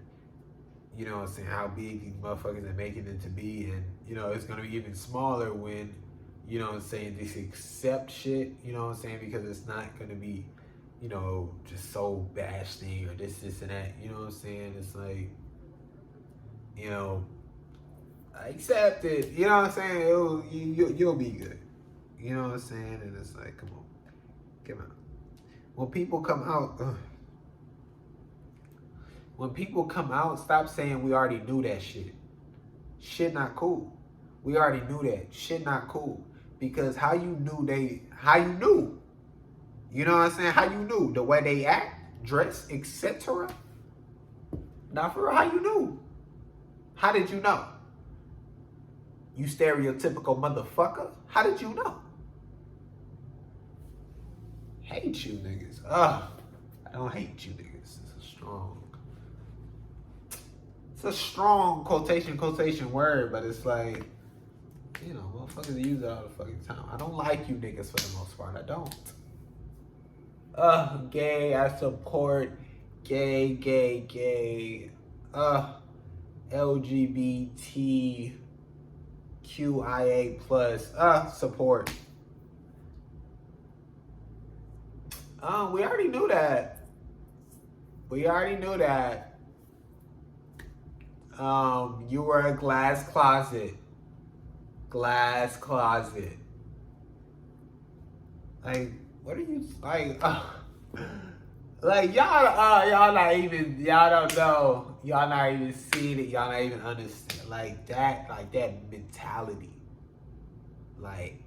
you know what I'm saying, how big these motherfuckers are making it to be, and it's gonna be even smaller when, you know what I'm saying, just accept shit, you know what I'm saying, because it's not gonna be, just so bashing or this and that, you know what I'm saying? It's like, accept it, you know what I'm saying? You'll be good, you know what I'm saying? And it's like, come on. When people come out, stop saying we already knew that shit. Shit not cool. We already knew that. Shit not cool. Because how you knew? You know what I'm saying? How you knew? The way they act, dress, etc. Not for real, how you knew? How did you know? You stereotypical motherfucker. How did you know? Hate you niggas. Ugh. I don't hate you niggas. It's strong. it's a strong quotation word, but it's like, you know, motherfuckers use it all the fucking time. I don't like you niggas for the most part. I don't. Gay. I support gay. LGBTQIA plus. Support. We already knew that. You were a glass closet. Like, what are you like? Like y'all not even, y'all don't know, y'all not even seeing it, y'all not even understand like that mentality. Like,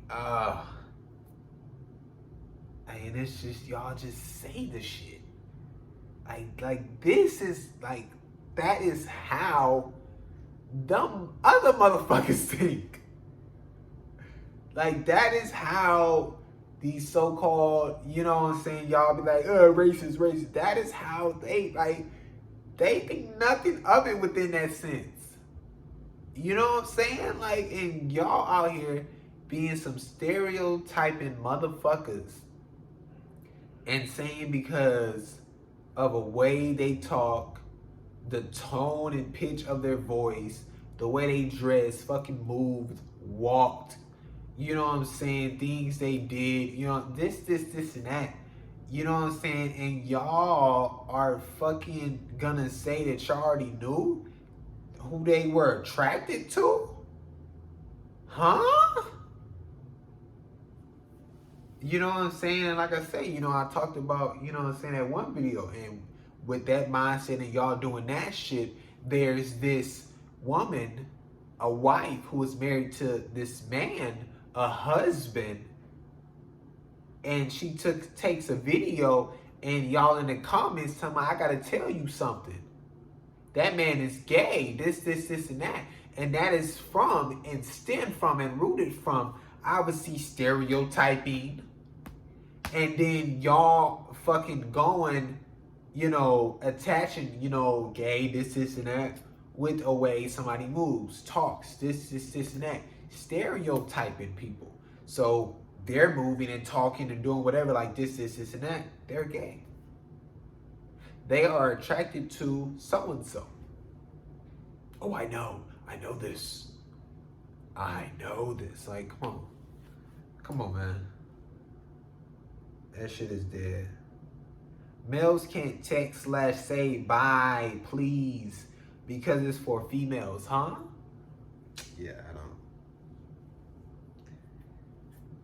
and it's just y'all just say the shit. Like this is like, that is how dumb other motherfuckers think. Like that is how these so-called, you know what I'm saying, y'all be like, racist. That is how they think nothing of it within that sense. You know what I'm saying? Like, and y'all out here being some stereotyping motherfuckers and saying because of a way they talk, the tone and pitch of their voice, the way they dress, fucking moved, walked, you know what I'm saying, things they did, you know, this and that, you know what I'm saying, and y'all are fucking gonna say that y'all already knew who they were attracted to? Huh? You know what I'm saying? And like I say, you know, I talked about, you know what I'm saying, that one video, and with that mindset and y'all doing that shit, there's this woman, a wife who is married to this man, a husband, and she takes a video, and y'all in the comments telling me, I gotta tell you something. That man is gay, this, and that. And that is from, and stemmed from, and rooted from, obviously, stereotyping. And then y'all fucking going, you know, attaching, you know, gay, this, and that, with a way somebody moves, talks, this, and that. Stereotyping people. So they're moving and talking and doing whatever like this, and that. They're gay. They are attracted to so-and-so. Oh, I know this. Like, come on, man. That shit is dead. Males can't text/say bye, please, because it's for females, huh? Yeah, I don't.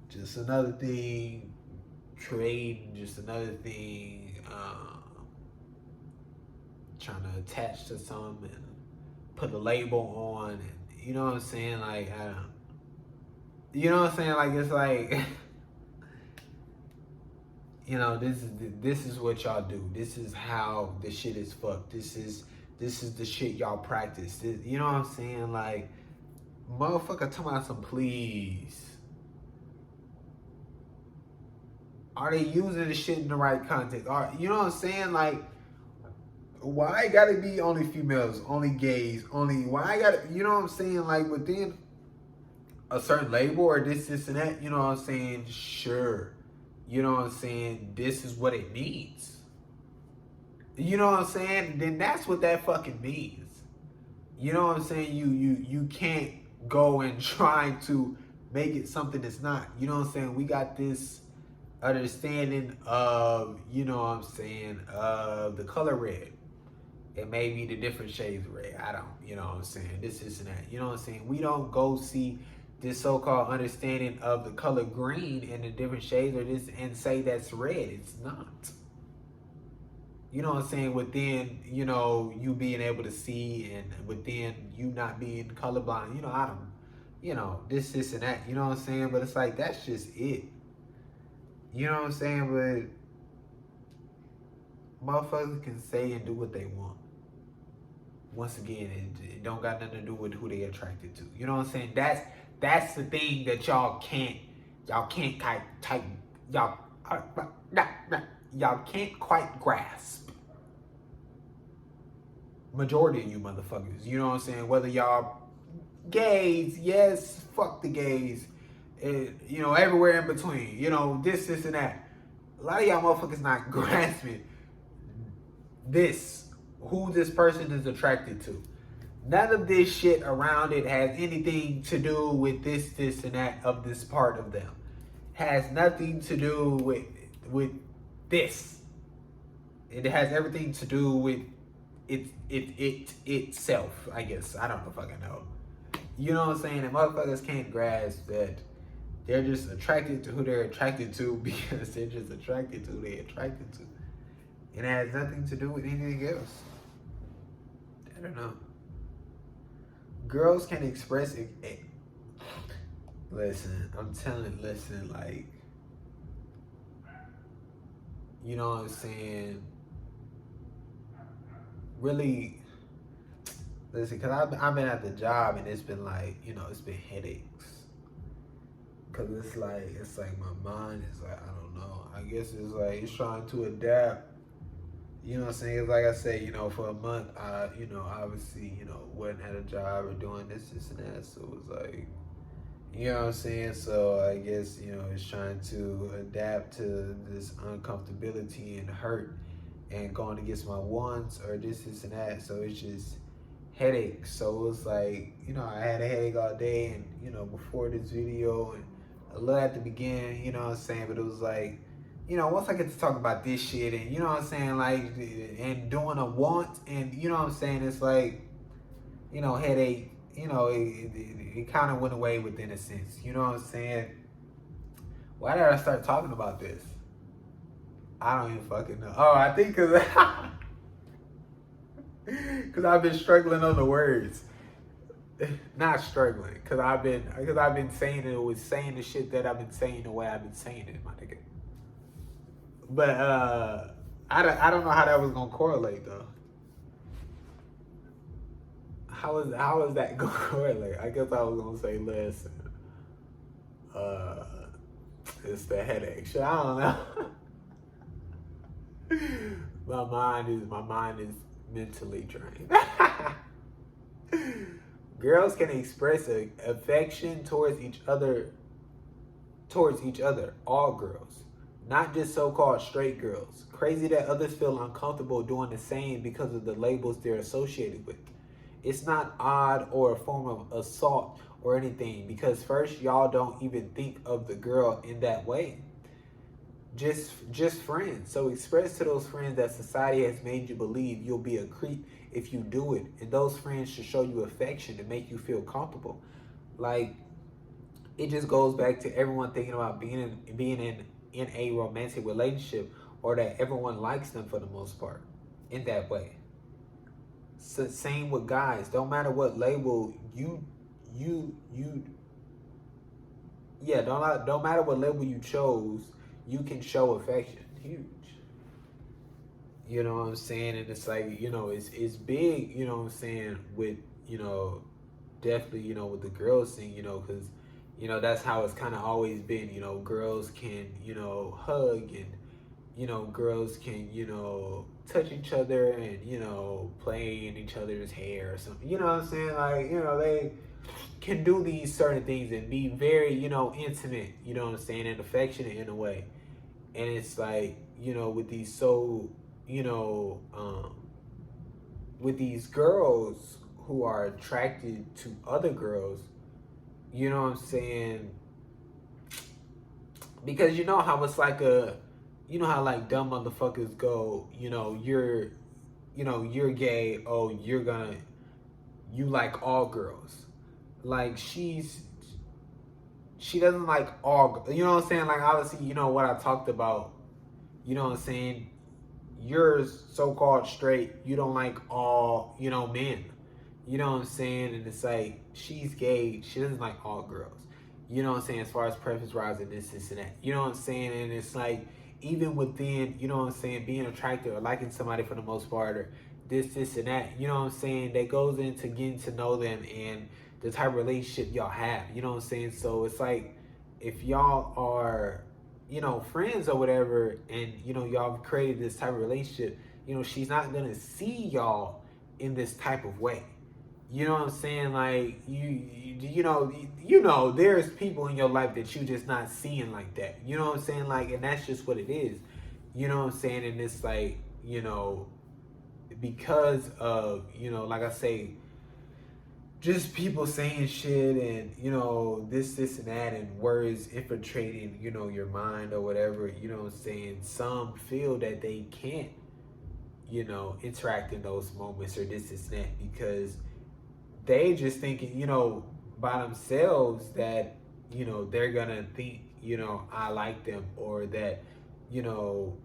Just another thing, trading, just another thing, trying to attach to something and put a label on, and you know what I'm saying? Like, you know what I'm saying? Like, it's like, you know, this is what y'all do. This is how the shit is fucked. This is the shit y'all practice. You know what I'm saying? Like, motherfucker, talking about some please. Are they using the shit in the right context? You know what I'm saying? Like, why gotta be only females, only gays, why gotta, you know what I'm saying? Like, within a certain label or this and that, you know what I'm saying? Sure. You know what I'm saying? This is what it means. You know what I'm saying? Then that's what that fucking means. You know what I'm saying? You can't go and try to make it something that's not. You know what I'm saying? We got this understanding of, you know what I'm saying, of the color red. It may be the different shades of red. I don't, you know what I'm saying? This and that. You know what I'm saying? We don't go see this so-called understanding of the color green and the different shades of this and say that's red. It's not. You know what I'm saying? Within, you know, you being able to see, and within you not being colorblind, you know, I don't, you know, this and that. You know what I'm saying? But it's like, that's just it. You know what I'm saying? But motherfuckers can say and do what they want. Once again, it don't got nothing to do with who they attracted to. You know what I'm saying? That's the thing that y'all can't quite grasp. majority of you motherfuckers. You know what I'm saying? Whether y'all gays, yes, fuck the gays, and, you know, everywhere in between, you know, this and that. A lot of y'all motherfuckers not grasping this, who this person is attracted to. None of this shit around it has anything to do with this and that of this part of them. Has nothing to do with this. It has everything to do with itself, I guess. I don't know if I can know. You know what I'm saying? And motherfuckers can't grasp that they're just attracted to who they're attracted to because they're just attracted to who they're attracted to. It has nothing to do with anything else. I don't know. Girls can express it. Listen, I'm telling, listen, like, you know what I'm saying? Really, listen, because I've been at the job and it's been like, you know, it's been headaches. Because it's like my mind is like, I don't know. I guess it's like, it's trying to adapt. You know what I'm saying? It's like I said, you know, for a month, you know, obviously, you know, wasn't at a job or doing this and that. So it was like, you know what I'm saying? So I guess, you know, it's trying to adapt to this uncomfortability and hurt and going against my wants or this and that. So it's just headaches. So it was like, you know, I had a headache all day and, you know, before this video and a little at the beginning, you know what I'm saying? But it was like, you know, once I get to talk about this shit and, you know what I'm saying, like, and doing a want and, you know what I'm saying, it's like, you know, headache, you know, it kind of went away within a sense. You know what I'm saying? Why did I start talking about this? I don't even fucking know. Oh, I think because I've been struggling on the words. Not struggling, because I've been saying it with saying the shit that I've been saying the way I've been saying it, my nigga. But I don't know how that was gonna correlate though. How is that gonna correlate? I guess I was gonna say listen. It's the headache. Shit, I don't know. my mind is mentally drained. Girls can express affection towards each other. All girls, not just so-called straight girls. Crazy that others feel uncomfortable doing the same because of the labels they're associated with. It's not odd or a form of assault or anything because first, y'all don't even think of the girl in that way. Just friends. So express to those friends that society has made you believe you'll be a creep if you do it. And those friends should show you affection to make you feel comfortable. Like, it just goes back to everyone thinking about being in a romantic relationship or that everyone likes them for the most part in that way. So same with guys. Don't matter what label don't matter what label you chose, you can show affection. Huge. You know what I'm saying? And it's like, you know, it's big, you know what I'm saying, with, you know, definitely, you know, with the girls thing, you know, because, you know, that's how it's kind of always been. You know, girls can, you know, hug and, you know, girls can, you know, touch each other and, you know, play in each other's hair or something. You know what I'm saying? Like, you know, they can do these certain things and be very, you know, intimate, you know what I'm saying, and affectionate in a way. And it's like, you know, with these with these girls who are attracted to other girls, you know what I'm saying? Because you know how it's like you know how like dumb motherfuckers go, you know, you're gay, oh, you like all girls. Like she doesn't like all, you know what I'm saying? Like obviously, you know what I talked about, you know what I'm saying? You're so-called straight, you don't like all, you know, men. You know what I'm saying? And it's like, she's gay, she doesn't like all girls. You know what I'm saying? As far as preference wise and this and that. You know what I'm saying? And it's like, even within, you know what I'm saying, being attracted or liking somebody for the most part or this and that, you know what I'm saying? That goes into getting to know them and the type of relationship y'all have. You know what I'm saying? So it's like, if y'all are, you know, friends or whatever, and, you know, y'all have created this type of relationship, you know, she's not going to see y'all in this type of way. You know what I'm saying? Like you know, there's people in your life that you just not seeing like that. You know what I'm saying? Like, and that's just what it is. You know what I'm saying? And it's like, because of, like I say, just people saying shit and, this and that, and words infiltrating, your mind or whatever, what I'm saying? Some feel that they can't, interact in those moments or this and that because they just thinking, by themselves that, they're gonna think, I like them, or that, you know,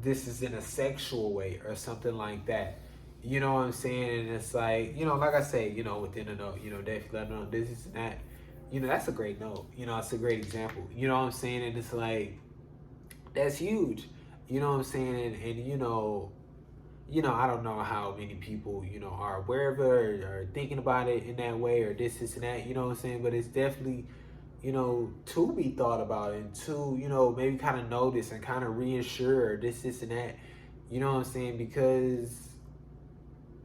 this is in a sexual way or something like that. You know what I'm saying? And it's like, like I say, within a note, they let them know this is that. That's a great note. It's a great example. You know what I'm saying? And it's like, that's huge. You know what I'm saying? And I don't know how many people, are aware of it or thinking about it in that way or this and that, you know what I'm saying? But it's definitely, to be thought about and to, maybe kind of notice and kind of reassure this and that, you know what I'm saying? Because,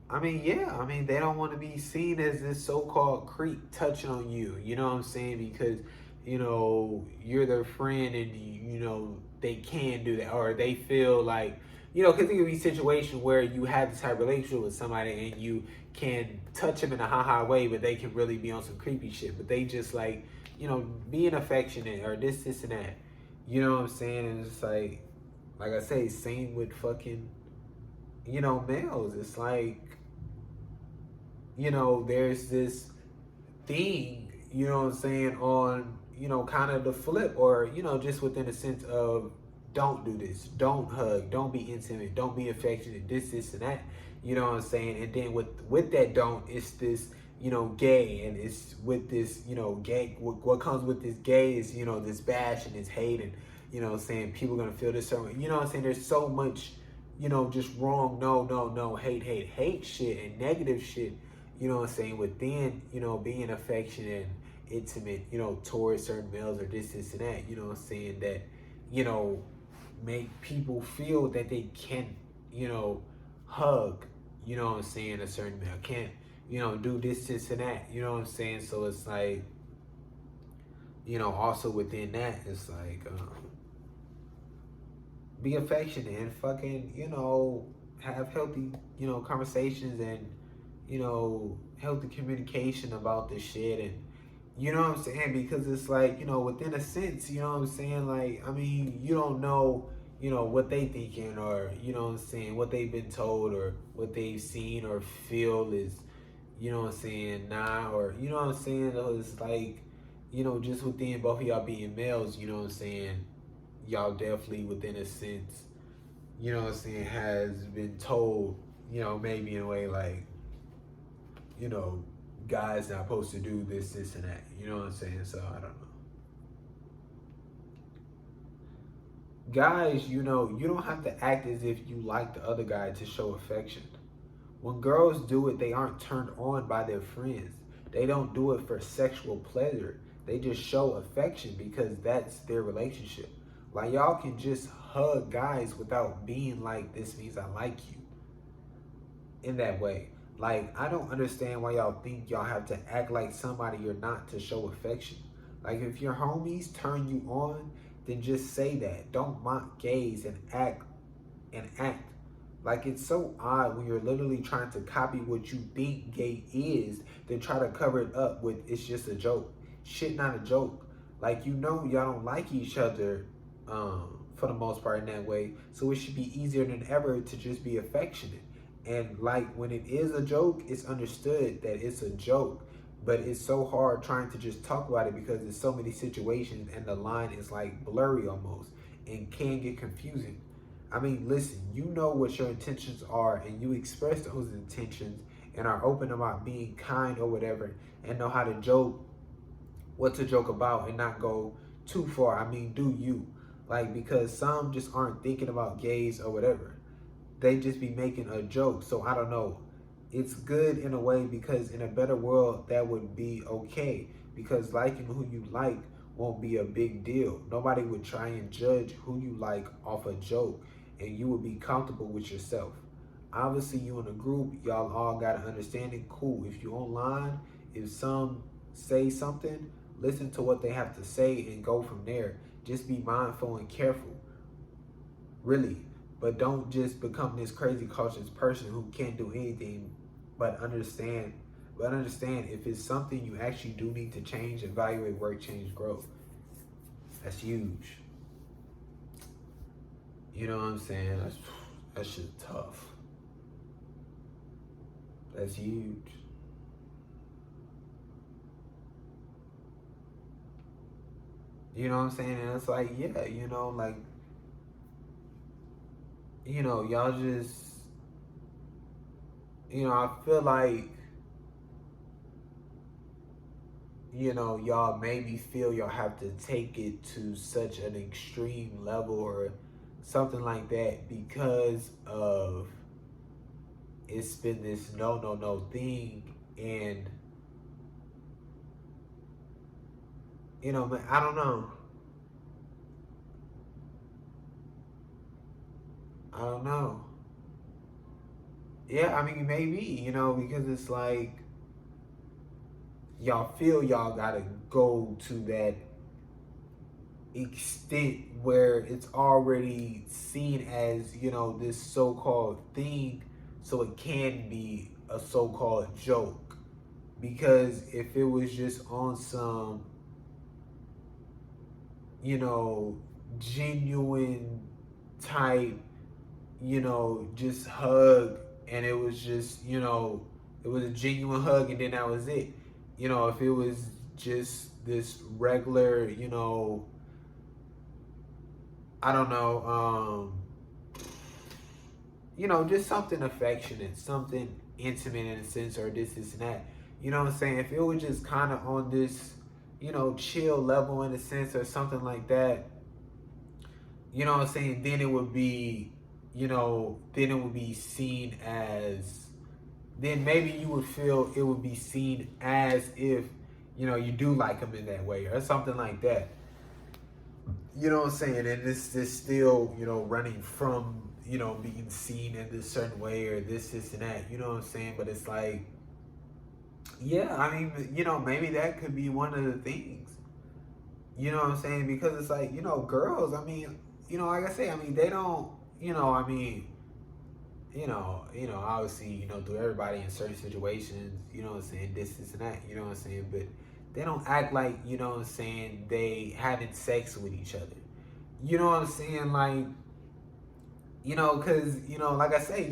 I mean, yeah, I mean, they don't want to be seen as this so-called creep touching on you, you know what I'm saying? Because, you're their friend and, they can do that, or they feel like, because it could be a situation where you have this type of relationship with somebody and you can touch them in a ha-ha way, but they can really be on some creepy shit. But they just like, being affectionate or this and that. You know what I'm saying? And it's like I say, same with fucking, males. It's like, there's this thing, what I'm saying, on, kind of the flip, or, just within the sense of, don't do this, don't hug, don't be intimate, don't be affectionate, this and that, you know what I'm saying? And then with that don't, it's this, gay, and it's with this, gay, what comes with this gay is, this bash and this hate, and, saying people gonna feel this certain, you know what I'm saying? There's so much, just wrong, no, hate shit and negative shit, you know what I'm saying, within, being affectionate and intimate, towards certain males or this and that, you know what I'm saying, that, make people feel that they can, hug, you know what I'm saying, a certain male, can't, do this and that, you know what I'm saying? So it's like, also within that, it's like, be affectionate and fucking, have healthy, conversations and, healthy communication about this shit. And, you know what I'm saying? Because it's like, within a sense, you know what I'm saying? Like, I mean, you don't know, what they thinking, or, you know what I'm saying, what they've been told or what they've seen or feel is, you know what I'm saying, nah, or, you know what I'm saying? It's like, just within both of y'all being males, you know what I'm saying? Y'all definitely within a sense, you know what I'm saying, has been told, maybe in a way like, guys not supposed to do this and that. You know what I'm saying? So I don't know. Guys, you don't have to act as if you like the other guy to show affection. When girls do it, they aren't turned on by their friends. They don't do it for sexual pleasure. They just show affection because that's their relationship. Like, y'all can just hug guys without being like, this means I like you, in that way. Like, I don't understand why y'all think y'all have to act like somebody you're not to show affection. Like, if your homies turn you on, then just say that. Don't mock gays and act like, it's so odd when you're literally trying to copy what you think gay is, then try to cover it up with it's just a joke. Shit, not a joke. Like, y'all don't like each other, for the most part, in that way. So it should be easier than ever to just be affectionate. And like, when it is a joke, it's understood that it's a joke. But it's so hard trying to just talk about it because there's so many situations and the line is like blurry almost and can get confusing. I mean, listen, you know what your intentions are and you express those intentions and are open about being kind or whatever and know how to joke, what to joke about and not go too far. I mean, do you. Like, because some just aren't thinking about gays or whatever. They just be making a joke. So I don't know. It's good in a way because in a better world, that would be okay. Because liking who you like won't be a big deal. Nobody would try and judge who you like off a joke and you would be comfortable with yourself. Obviously, you in a group, y'all all got to understand it. Cool. If you online, if some say something, listen to what they have to say and go from there. Just be mindful and careful, really. But don't just become this crazy cautious person who can't do anything but understand. But understand if it's something you actually do need to change, evaluate, work, change, growth. That's huge. You know what I'm saying? That shit tough. That's huge. You know what I'm saying? And it's like, yeah, like, y'all just, I feel like, y'all maybe feel y'all have to take it to such an extreme level or something like that because of it's been this no thing. And, man, I don't know. I don't know. Yeah, I mean, maybe, because it's like, y'all feel y'all gotta go to that extent where it's already seen as this so-called thing, so it can be a so-called joke. Because if it was just on some genuine type, just hug, and it was just it was a genuine hug, and then that was it. If it was just this regular, I don't know, just something affectionate, something intimate in a sense, or this and that. You know what I'm saying? If it was just kind of on this, chill level in a sense, or something like that, you know what I'm saying? Then it would be, then it would be seen as, then maybe you would feel it would be seen as if, you do like them in that way, or something like that. You know what I'm saying? And this still, running from, being seen in this certain way or this and that, you know what I'm saying? But it's like, yeah, I mean, maybe that could be one of the things. You know what I'm saying? Because it's like, girls, I mean, like I say, I mean, they don't, I mean, obviously, through everybody in certain situations, you know what I'm saying, this and that, you know what I'm saying? But they don't act like, you know what I'm saying, they having sex with each other. You know what I'm saying? Like, because, like I say,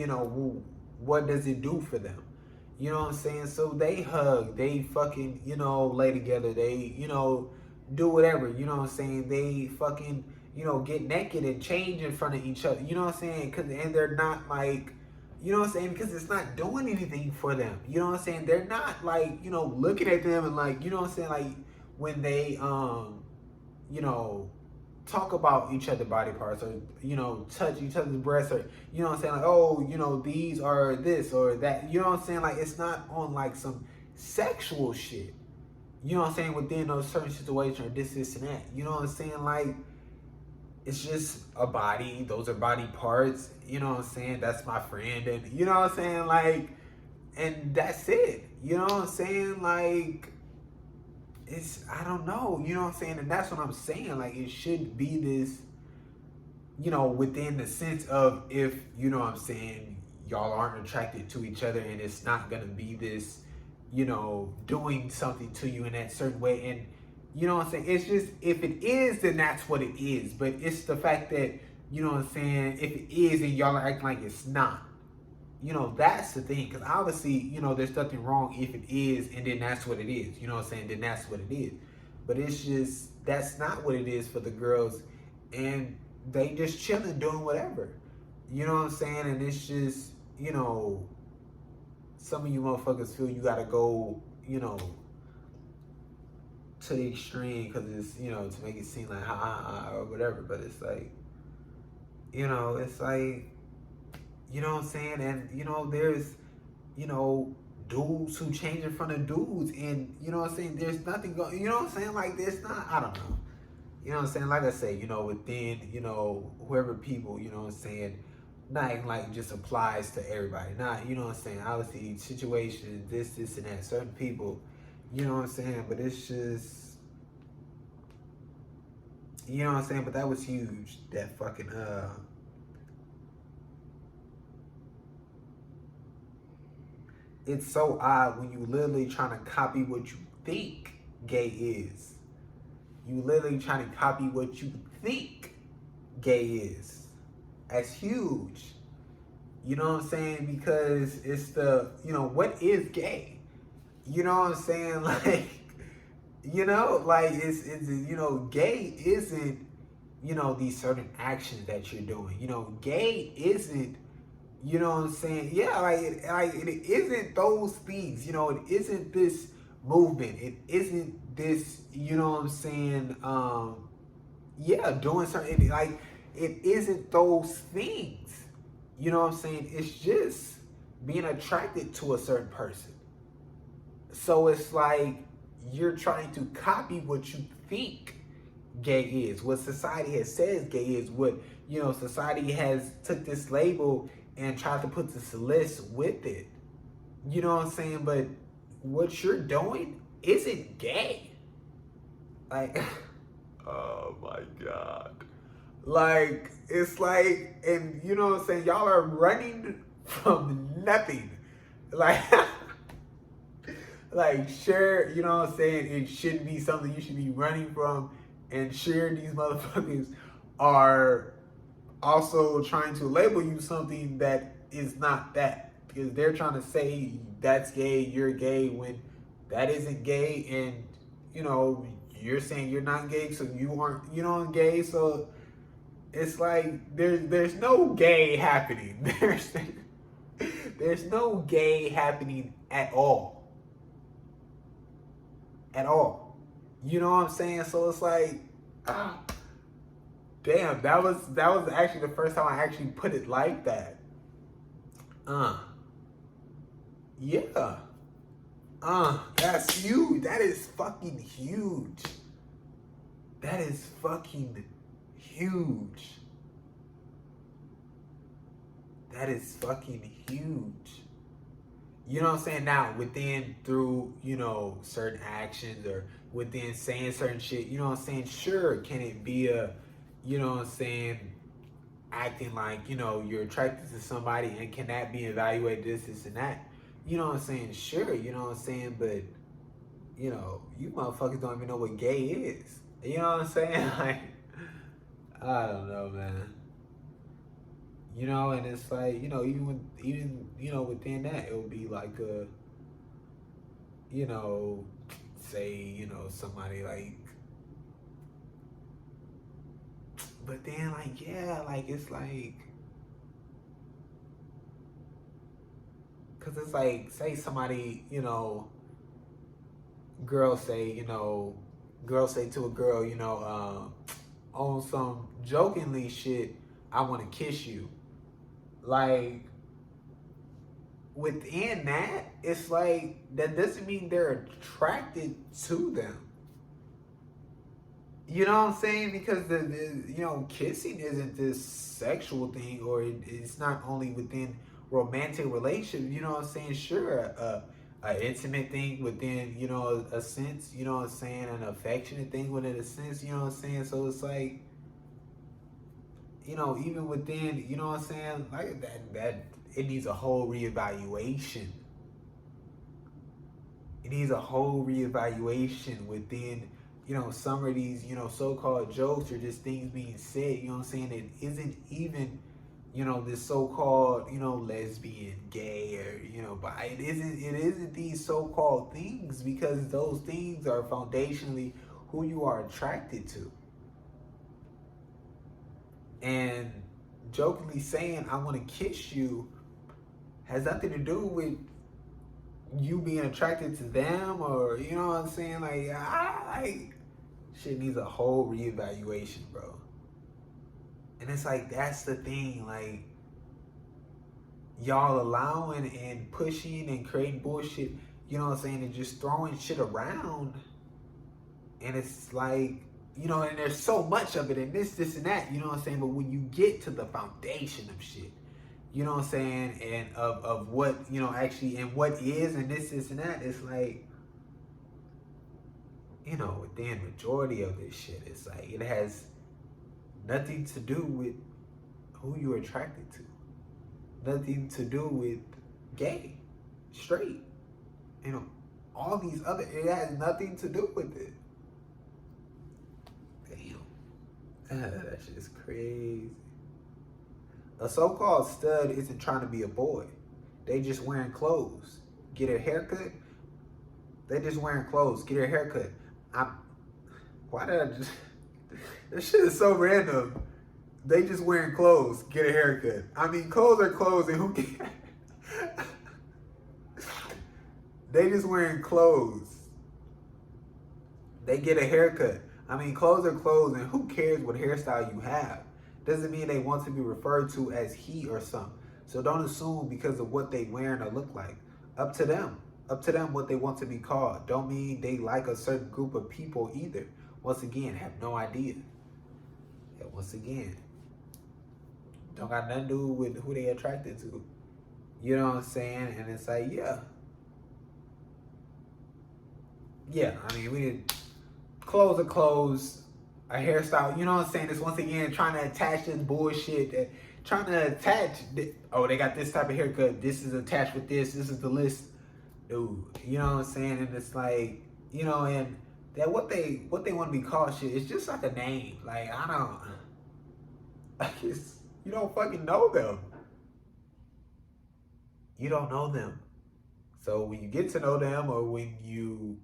what does it do for them? You know what I'm saying? So they hug, they fucking, lay together, they, do whatever, you know what I'm saying? They fucking, get naked and change in front of each other, you know what I'm saying? And they're not like, you know what I'm saying? Because it's not doing anything for them, you know what I'm saying? They're not like, looking at them and like, you know what I'm saying? Like when they, you know, talk about each other's body parts, or touch each other's breasts, or you know what I'm saying, like, oh, these are this or that, you know what I'm saying, like it's not on like some sexual shit, you know what I'm saying, within those certain situations, or this and that, you know what I'm saying, like it's just a body, those are body parts, you know what I'm saying, that's my friend, and you know what I'm saying, like, and that's it, you know what I'm saying, like it's, I don't know, you know what I'm saying? And that's what I'm saying. Like, it should be this, within the sense of, if, you know what I'm saying, y'all aren't attracted to each other, and it's not going to be this, doing something to you in that certain way. And, you know what I'm saying? It's just, if it is, then that's what it is. But it's the fact that, you know what I'm saying, if it is and y'all are acting like it's not. That's the thing. Because obviously, there's nothing wrong if it is, and then that's what it is. You know what I'm saying? Then that's what it is. But it's just, that's not what it is for the girls. And they just chilling, doing whatever. You know what I'm saying? And it's just, some of you motherfuckers feel you gotta go, to the extreme because it's, to make it seem like ha ha ha or whatever. But it's like, it's like, you know what I'm saying? And, there's, dudes who change in front of dudes. And, you know what I'm saying? There's nothing going, you know what I'm saying? Like, there's not, I don't know. You know what I'm saying? Like I say, within, whoever people, you know what I'm saying, not even like just applies to everybody. Not, you know what I'm saying? Obviously, situations, this, and that. Certain people, you know what I'm saying? But it's just, you know what I'm saying? But that was huge. That fucking, it's so odd when you literally trying to copy what you think gay is. You literally trying to copy what you think gay is. That's huge. You know what I'm saying? Because it's the, what is gay? You know what I'm saying? Like, gay isn't, these certain actions that you're doing. Gay isn't, you know what I'm saying? Yeah, it isn't those things. It isn't this movement. It isn't this, you know what I'm saying? Doing something like it isn't those things. You know what I'm saying? It's just being attracted to a certain person. So it's like you're trying to copy what you think gay is, what society has says gay is, what society has took this label and tried to put this list with it. You know what I'm saying? But what you're doing isn't gay. Like, oh my God. Like, it's like, and you know what I'm saying? Y'all are running from nothing. Like, like, sure, you know what I'm saying? It should be something you should be running from. And sure, these motherfuckers are also trying to label you something that is not that. Because they're trying to say that's gay, you're gay, when that isn't gay. And, you're saying you're not gay, so you aren't, gay. So it's like there's no gay happening. There's no gay happening at all. At all. You know what I'm saying? So it's like, damn, that was actually the first time I actually put it like that. Yeah. That's huge. That is fucking huge. That is fucking huge. That is fucking huge. You know what I'm saying? Now, through, certain actions or within saying certain shit, you know what I'm saying? Sure, can it be a, you know what I'm saying, acting like, you're attracted to somebody, and can that be evaluated this, and that? You know what I'm saying? Sure, you know what I'm saying? But, you motherfuckers don't even know what gay is. You know what I'm saying? Like, I don't know, man. And it's like, even within that, it would be like a, say, somebody like, but then like, yeah, like, it's like, cause it's like, say somebody, girls say to a girl, on some jokingly shit, I want to kiss you. Like, within that, it's like, that doesn't mean they're attracted to them. You know what I'm saying? Because the kissing isn't this sexual thing, or it's not only within romantic relationships. You know what I'm saying? Sure, an intimate thing within, a sense, you know what I'm saying, an affectionate thing within a sense, you know what I'm saying? So it's like, even within, you know what I'm saying, like that it needs a whole reevaluation. It needs a whole reevaluation within, some of these, so-called jokes or just things being said, you know what I'm saying? It isn't even, this so-called, lesbian, gay, or, bi. It isn't these so-called things, because those things are foundationally who you are attracted to. And jokingly saying, I want to kiss you, has nothing to do with you being attracted to them, or, you know what I'm saying? Like, shit needs a whole reevaluation, bro. And it's like, that's the thing, like, y'all allowing and pushing and creating bullshit, you know what I'm saying, and just throwing shit around. And it's like, and there's so much of it, and this, and that, you know what I'm saying? But when you get to the foundation of shit, you know what I'm saying, and of what, you know, actually, and what is, and this and that. It's like, you know, within majority of this shit, it's like it has nothing to do with who you're attracted to, nothing to do with gay, straight, you know, all these other, it has nothing to do with it. Damn. That shit is crazy. A so-called stud isn't trying to be a boy. They just wearing clothes. Get a haircut. They just wearing clothes. Get a haircut. I'm. Why did I just? This shit is so random. They just wearing clothes. Get a haircut. I mean, clothes are clothes, and who cares? They just wearing clothes. They get a haircut. I mean, clothes are clothes, and who cares what hairstyle you have? Doesn't mean they want to be referred to as he or some. So don't assume because of what they wearing or look like. Up to them. Up to them what they want to be called. Don't mean they like a certain group of people either. Once again, have no idea. Yeah, once again, don't got nothing to do with who they attracted to. You know what I'm saying? And it's like, yeah. Yeah, I mean, we did clothes are clothes, a hairstyle, you know what I'm saying? It's once again trying to attach this bullshit, that trying to attach, oh, they got this type of haircut, this is attached with this is the list. Dude, you know what I'm saying? And it's like, you know, and that what they want to be called shit, it's just like a name. Like, I don't, like, it's, you don't fucking know them. You don't know them. So when you get to know them, or when you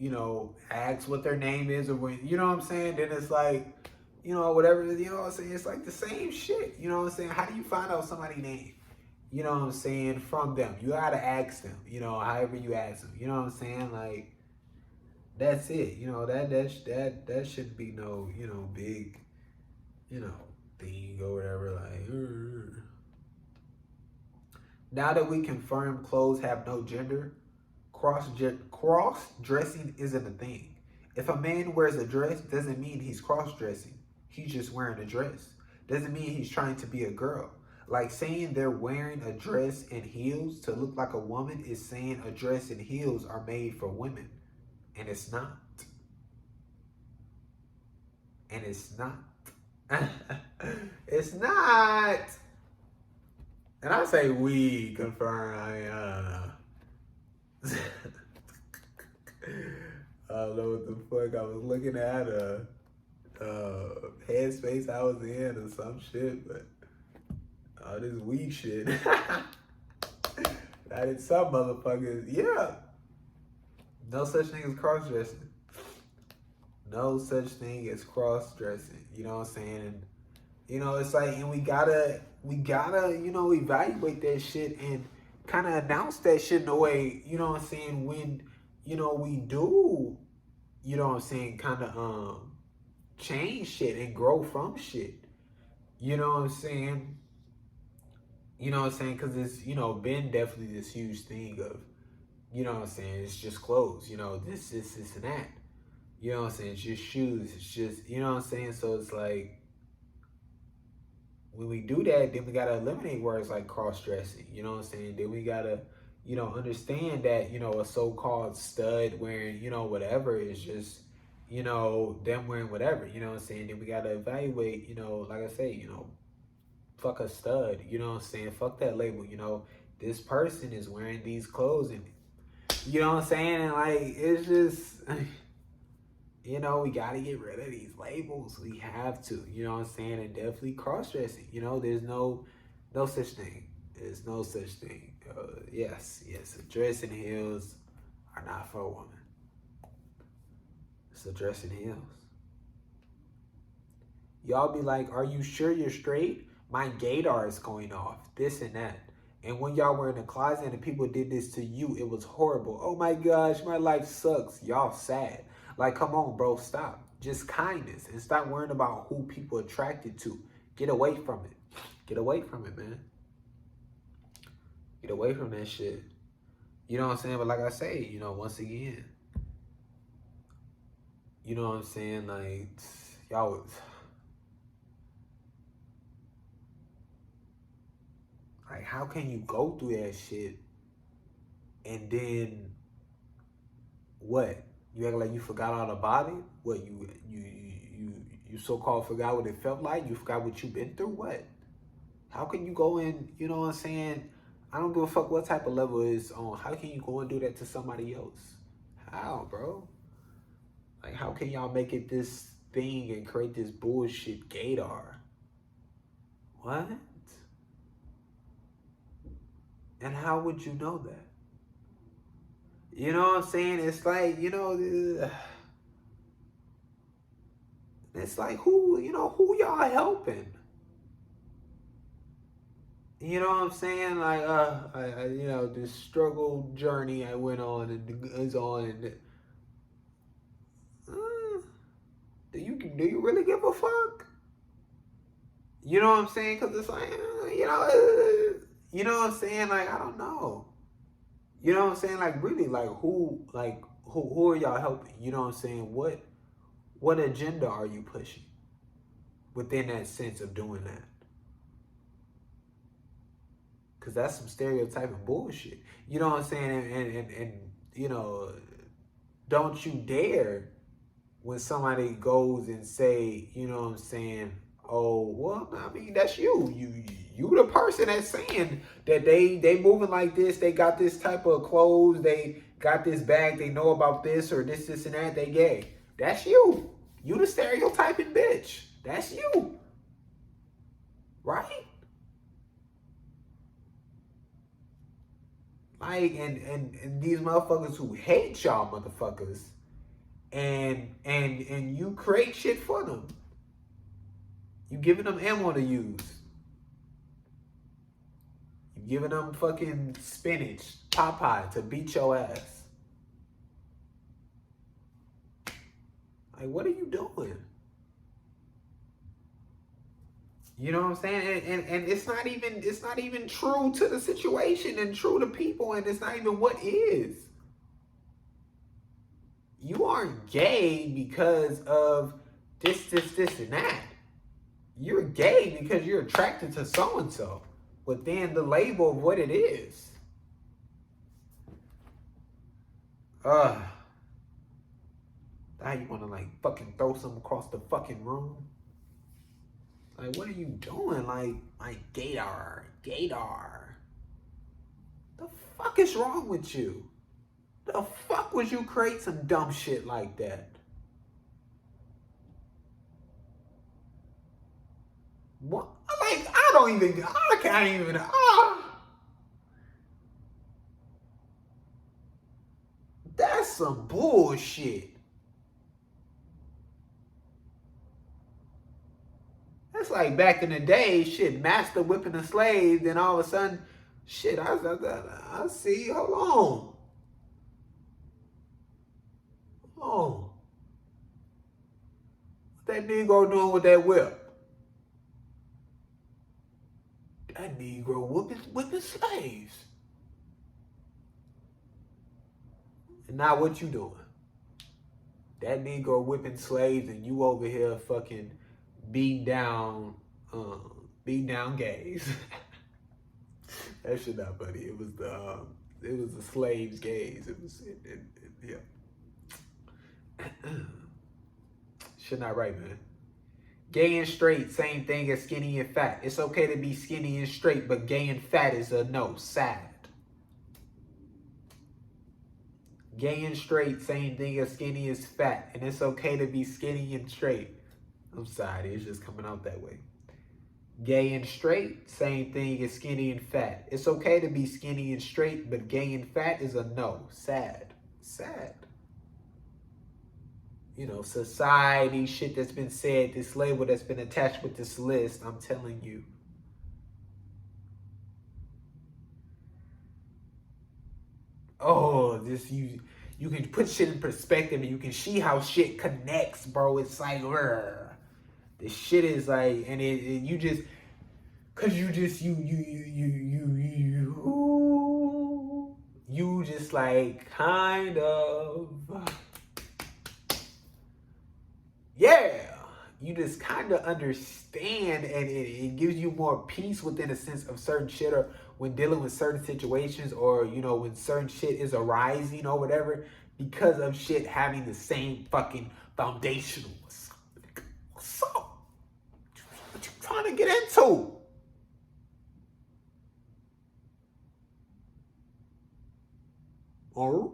know, ask what their name is, or when, you know what I'm saying, then it's like, you know, whatever, you know what I'm saying, it's like the same shit, you know what I'm saying? How do you find out somebody's name? You know what I'm saying? From them. You gotta ask them, you know, however you ask them, you know what I'm saying? Like, that's it, you know, that should be no, you know, big, you know, thing or whatever, like, Now that we confirm clothes have no gender, cross-dressing isn't a thing. If a man wears a dress, doesn't mean he's cross-dressing. He's just wearing a dress. Doesn't mean he's trying to be a girl. Like saying they're wearing a dress and heels to look like a woman is saying a dress and heels are made for women. And it's not. And it's not. It's not. And I say we confirm, I mean, I don't know. I don't know what the fuck I was looking at, headspace I was in or some shit, but all this weak shit. That is some motherfuckers, yeah. No such thing as cross-dressing. No such thing as cross-dressing, you know what I'm saying? And, you know, it's like, and we gotta, you know, evaluate that shit and kind of announce that shit in a way, you know what I'm saying, when, you know, we do, you know what I'm saying, kind of change shit and grow from shit. You know what I'm saying? You know what I'm saying? Because it's, you know, been definitely this huge thing of, you know what I'm saying, it's just clothes, you know, this, and that. You know what I'm saying? It's just shoes. It's just, you know what I'm saying? So it's like, when we do that, then we gotta eliminate words like cross-dressing. You know what I'm saying? Then we gotta, you know, understand that, you know, a so-called stud wearing, you know, whatever is just, you know, them wearing whatever. You know what I'm saying? Then we gotta evaluate, you know, like I say, you know, fuck a stud. You know what I'm saying? Fuck that label. You know, this person is wearing these clothes, and you know what I'm saying? And like, it's just. You know, we got to get rid of these labels. We have to, you know what I'm saying? And definitely cross-dressing. You know, there's no such thing. There's no such thing. Yes, a dress and heels are not for a woman. It's a dress and heels. Y'all be like, are you sure you're straight? My gaydar is going off. This and that. And when y'all were in the closet and people did this to you, it was horrible. Oh my gosh, my life sucks. Y'all sad. Like, come on, bro, stop. Just kindness. And stop worrying about who people attracted to. Get away from it. Get away from it, man. Get away from that shit. You know what I'm saying? But like I say, you know, once again, you know what I'm saying? Like, y'all, Like, how can you go through that shit and then what? You act like you forgot all about it? What, you so-called forgot what it felt like? You forgot what you've been through? What? How can you go in, you know what I'm saying? I don't give a fuck what type of level it's on. How can you go and do that to somebody else? How, bro? Like, how can y'all make it this thing and create this bullshit gaydar? What? And how would you know that? You know what I'm saying? It's like, it's like, who y'all helping? You know what I'm saying? Like, this struggle journey I went on and is on. And do you really give a fuck? You know what I'm saying? Because it's like, you know what I'm saying? Like, I don't know. You know what I'm saying? Like, really, who are y'all helping? You know what I'm saying? What agenda are you pushing within that sense of doing that? Because that's some stereotyping bullshit. You know what I'm saying? And don't you dare when somebody goes and say, you know what I'm saying, oh, well, I mean, that's you. You the person that's saying that they moving like this, they got this type of clothes, they got this bag, they know about this or this and that, they gay. That's you. You the stereotyping bitch. That's you. Right? Like, and these motherfuckers who hate y'all motherfuckers and you create shit for them. You giving them ammo to use. You giving them fucking spinach, Popeye to beat your ass. Like, what are you doing? You know what I'm saying? And it's not even true to the situation and true to people, and it's not even what is. You aren't gay because of this, and that. You're gay because you're attracted to so-and-so within the label of what it is. Now you want to like fucking throw something across the fucking room? Like, what are you doing? Like gaydar. The fuck is wrong with you? The fuck would you create some dumb shit like that? What? Like, I can't even, that's some bullshit. That's like back in the day, shit, master whipping the slave, then all of a sudden, shit, I see, hold on. Oh. What that Negro doing with that whip? That Negro whipping slaves. And now what you doing? That Negro whipping slaves and you over here fucking beating down gays. That shit not funny. It was the slaves' gays. Yeah. Shit not right, man. Gay and straight, same thing as skinny and fat. It's okay to be skinny and straight, but gay and fat is a no. Sad. Gay and straight, same thing as skinny as fat. And it's okay to be skinny and straight. I'm sorry, it's just coming out that way. Gay and straight, same thing as skinny and fat. It's okay to be skinny and straight, but gay and fat is a no. Sad. You know, society, shit that's been said, this label that's been attached with this list, I'm telling you. Oh, you can put shit in perspective and you can see how shit connects, bro. It's like, this shit is like, and you just, cause you just like kind of, yeah, you just kind of understand, and it gives you more peace within a sense of certain shit, or when dealing with certain situations, or when certain shit is arising or whatever, because of shit having the same fucking foundational. What's up? What you trying to get into? Oh,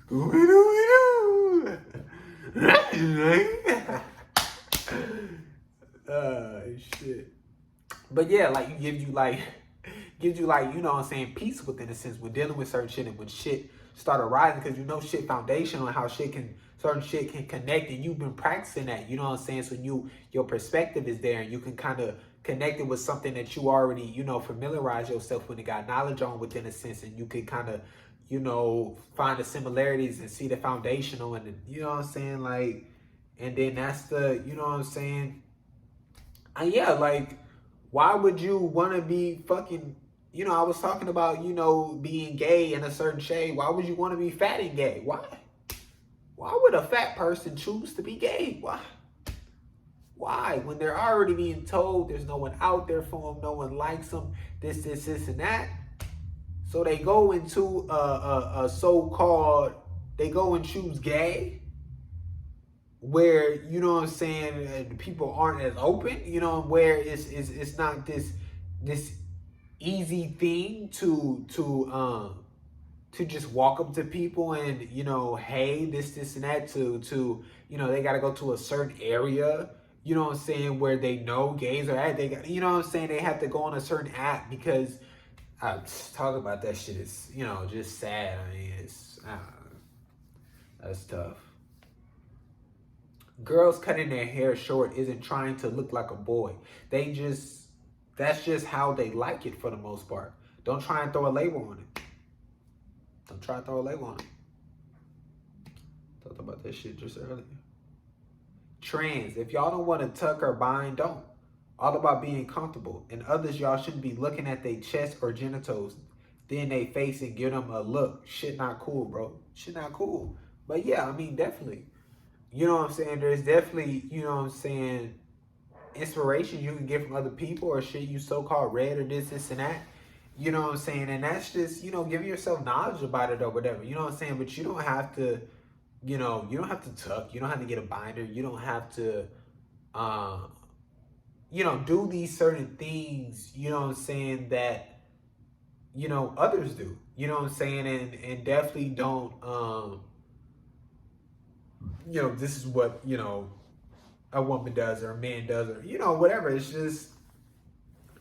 Scooby-Doo. Shit. But yeah, like, gives you like, what I'm saying, peace within a sense when dealing with certain shit, and when shit start arising, because shit foundational, and how certain shit can connect, and you've been practicing that, what I'm saying? So your perspective is there, and you can kind of connect it with something that you already, familiarize yourself with and got knowledge on within a sense, and you can kind of, find the similarities and see the foundational, and you know what I'm saying, like, and then that's the, what I'm saying, and yeah, like, why would you want to be fucking, I was talking about, being gay in a certain shade. Why would you want to be fat and gay? Why? Why would a fat person choose to be gay? Why? Why? When they're already being told there's no one out there for them, no one likes them, this, and that. So they go into a so-called, they go and choose gay, where, what I'm saying, people aren't as open, where it's not this easy thing to just walk up to people and, hey, this and that, to they got to go to a certain area, what I'm saying, where they know gays are at. They got, what I'm saying, they have to go on a certain app, because I talk about that shit is, just sad. I mean, it's, that's tough. Girls cutting their hair short isn't trying to look like a boy. That's just how they like it for the most part. Don't try and throw a label on it. Don't try to throw a label on it. Talked about that shit just earlier. Trans, if y'all don't want to tuck or bind, don't. All about being comfortable. And others, y'all shouldn't be looking at their chest or genitals, then they face and give them a look. Shit not cool, bro. Shit not cool. But yeah, I mean, definitely. You know what I'm saying? There's definitely, what I'm saying, inspiration you can get from other people, or shit you so-called read, or this and that. You know what I'm saying? And that's just, giving yourself knowledge about it or whatever. You know what I'm saying? But you don't have to, you don't have to tuck. You don't have to get a binder. You don't have to, do these certain things, you know what I'm saying, that, others do. You know what I'm saying? And definitely don't, this is what, a woman does, or a man does, or, whatever. It's just,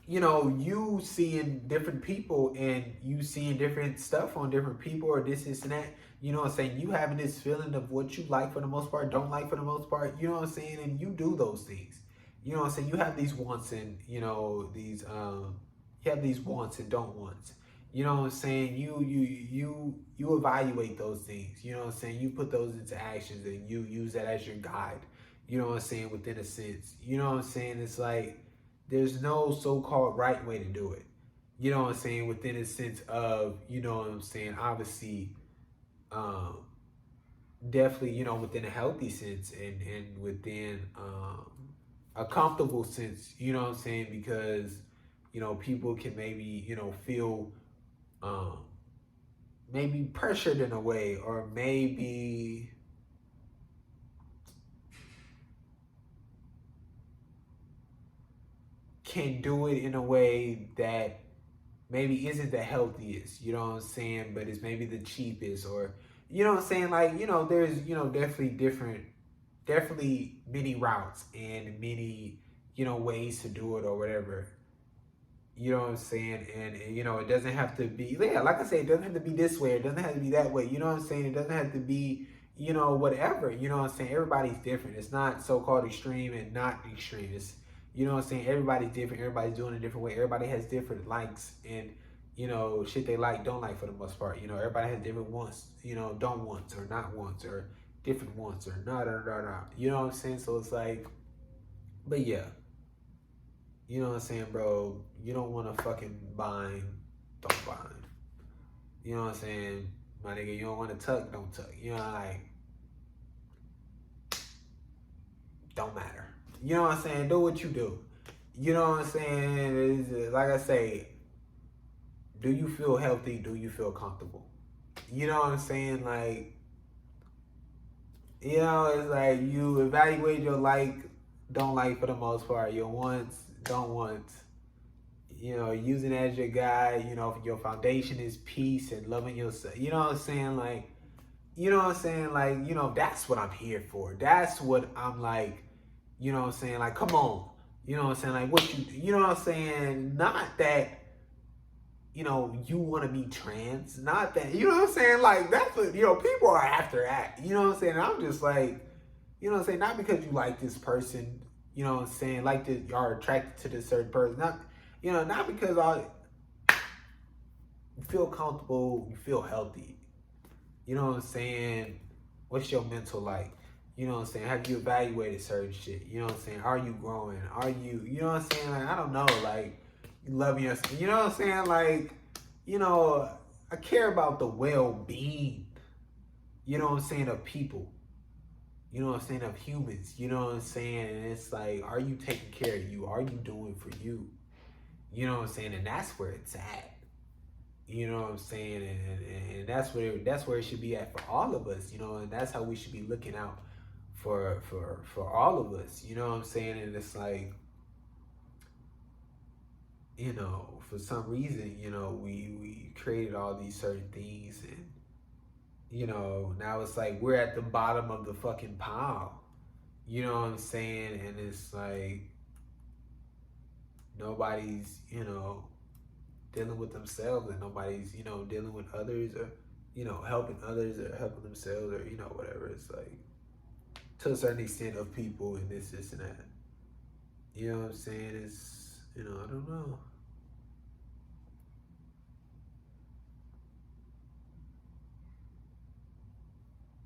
you seeing different people, and you seeing different stuff on different people, or this and that. You know what I'm saying? You having this feeling of what you like for the most part, don't like for the most part. You know what I'm saying? And you do those things. You know what I'm saying? You have these wants, and, these, you have these wants and don't wants. You know what I'm saying? You evaluate those things. You know what I'm saying? You put those into actions, and you use that as your guide. You know what I'm saying? Within a sense. You know what I'm saying? It's like, there's no so-called right way to do it. You know what I'm saying? Within a sense of, you know what I'm saying? Obviously, definitely, within a healthy sense, and within a comfortable sense. You know what I'm saying? Because, people can maybe, feel maybe pressured in a way, or maybe can do it in a way that maybe isn't the healthiest, you know what I'm saying, but it's maybe the cheapest, or, you know what I'm saying, like, there's, definitely many routes, and many, ways to do it, or whatever. You know what I'm saying? And it doesn't have to be, yeah, like I say, it doesn't have to be this way. It doesn't have to be that way. You know what I'm saying? It doesn't have to be, whatever. You know what I'm saying? Everybody's different. It's not so-called extreme and not extreme. It's, you know what I'm saying? Everybody's different. Everybody's doing it a different way. Everybody has different likes and, shit they like, don't like for the most part. Everybody has different wants, don't wants, or not wants, or different wants, or not. You know what I'm saying? So it's like, but yeah. You know what I'm saying, bro? You don't want to fucking bind, don't bind. You know what I'm saying? My nigga, you don't want to tuck, don't tuck. You know, like, don't matter. You know what I'm saying? Do what you do. You know what I'm saying? Like I say, do you feel healthy? Do you feel comfortable? You know what I'm saying? Like, it's like you evaluate your don't like for the most part, your wants, don't want. Using as your guide, your foundation is peace and loving yourself. You know what I'm saying? Like, that's what I'm here for. That's what I'm like, what I'm saying? Like, come on. You know what I'm saying? Like, you know what I'm saying? Not that, you want to be trans. Not that, you know what I'm saying? Like, that's what, people are after that. You know what I'm saying? I'm just like, you know what I'm saying? Not because you like this person, you know what I'm saying? Like, you are attracted to this certain person. Not because you feel comfortable, you feel healthy. You know what I'm saying? What's your mental like? You know what I'm saying? Have you evaluated certain shit? You know what I'm saying? Are you growing? You know what I'm saying? Like, I don't know, like, you loving yourself. You know what I'm saying? Like, I care about the well-being, you know what I'm saying, of people. You know what I'm saying? Of humans. You know what I'm saying? And it's like, are you taking care of you? Are you doing for you? You know what I'm saying? And that's where it's at. You know what I'm saying? And that's where it should be at for all of us, and that's how we should be looking out for all of us, you know what I'm saying? And it's like, for some reason, we created all these certain things, and now it's like we're at the bottom of the fucking pile. You know what I'm saying? And it's like nobody's, dealing with themselves, and nobody's, dealing with others, or, helping others, or helping themselves, or, whatever. It's like, to a certain extent of people, and this and that. You know what I'm saying? It's, I don't know.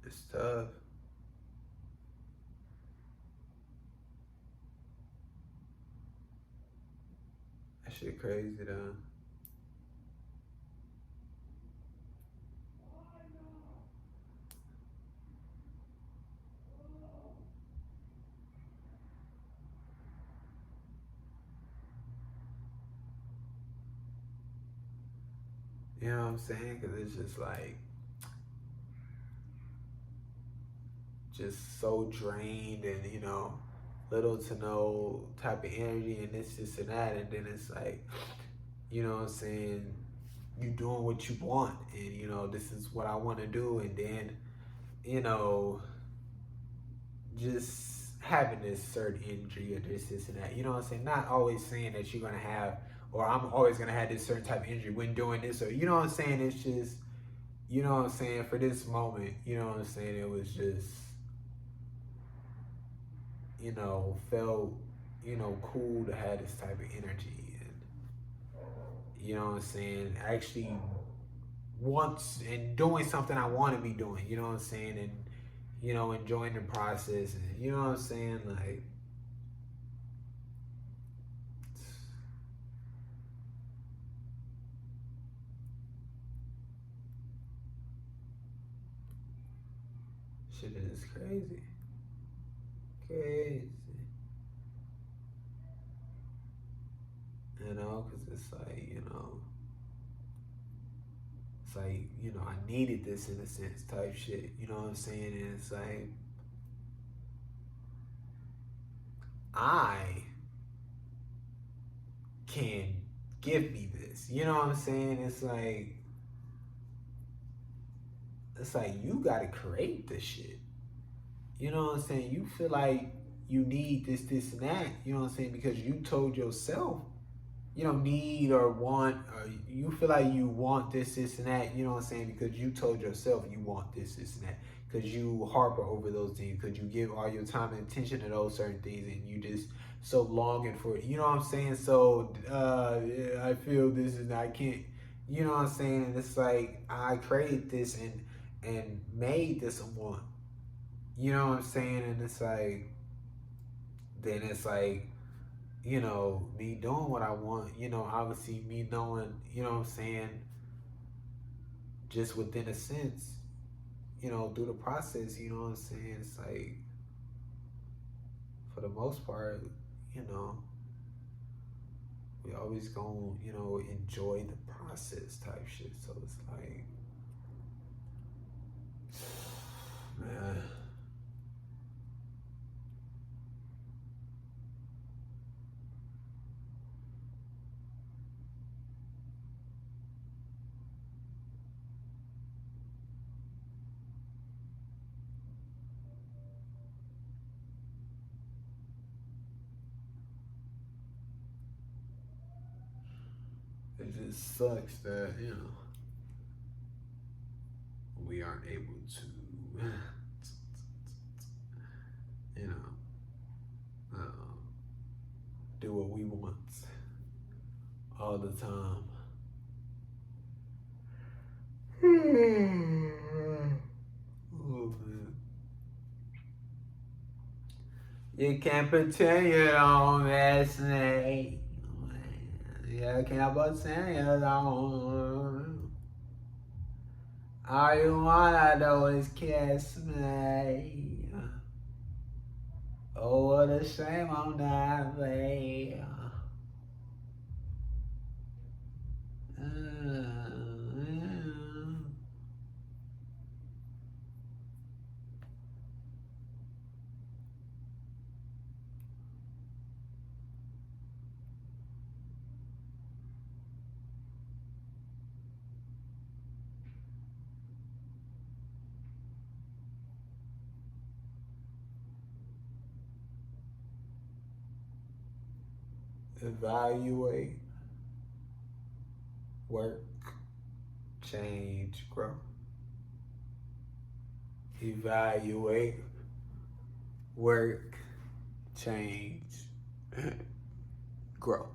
It's tough. That shit crazy though. You know what I'm saying? Because it's just like, just so drained, and, little to no type of energy, and this and that. And then it's like, you know what I'm saying? You doing what you want, and, this is what I want to do. And then, you know, just having this certain injury, or this and that. You know what I'm saying? Not always saying that you're gonna have, or I'm always gonna have this certain type of injury when doing this, or, you know what I'm saying? It's just, you know what I'm saying, for this moment, you know what I'm saying, it was just, felt, cool to have this type of energy, and, you know what I'm saying, actually wants and doing something I want to be doing, you know what I'm saying, and, enjoying the process, and, you know what I'm saying, like, shit is crazy. Crazy. Because it's like, it's like, I needed this in a sense type shit, you know what I'm saying? And it's like, I can give me this, you know what I'm saying? It's like you gotta create this shit. You know what I'm saying? You feel like you need this, and that, you know what I'm saying? Because you told yourself need or want, or you feel like you want this and that, you know what I'm saying? Because you told yourself you want this and that. Because you harbor over those things, because you give all your time and attention to those certain things, and you just so longing for it. You know what I'm saying? So I feel this, and I can't, you know what I'm saying? And it's like, I created this, and made this a want. You know what I'm saying? And it's like, then it's like, me doing what I want, obviously me knowing, you know what I'm saying, just within a sense, through the process, you know what I'm saying, it's like, for the most part, you know, we always gonna, enjoy the process type shit. So it's like, man, it just sucks that, we aren't able to, you know, do what we want all the time. Oh, man. You can't pretend you don't miss me. You can't pretend you don't. All you wanna do is kiss me. Oh, what a shame I'm not there. Evaluate, work, change, grow. Evaluate, work, change, grow.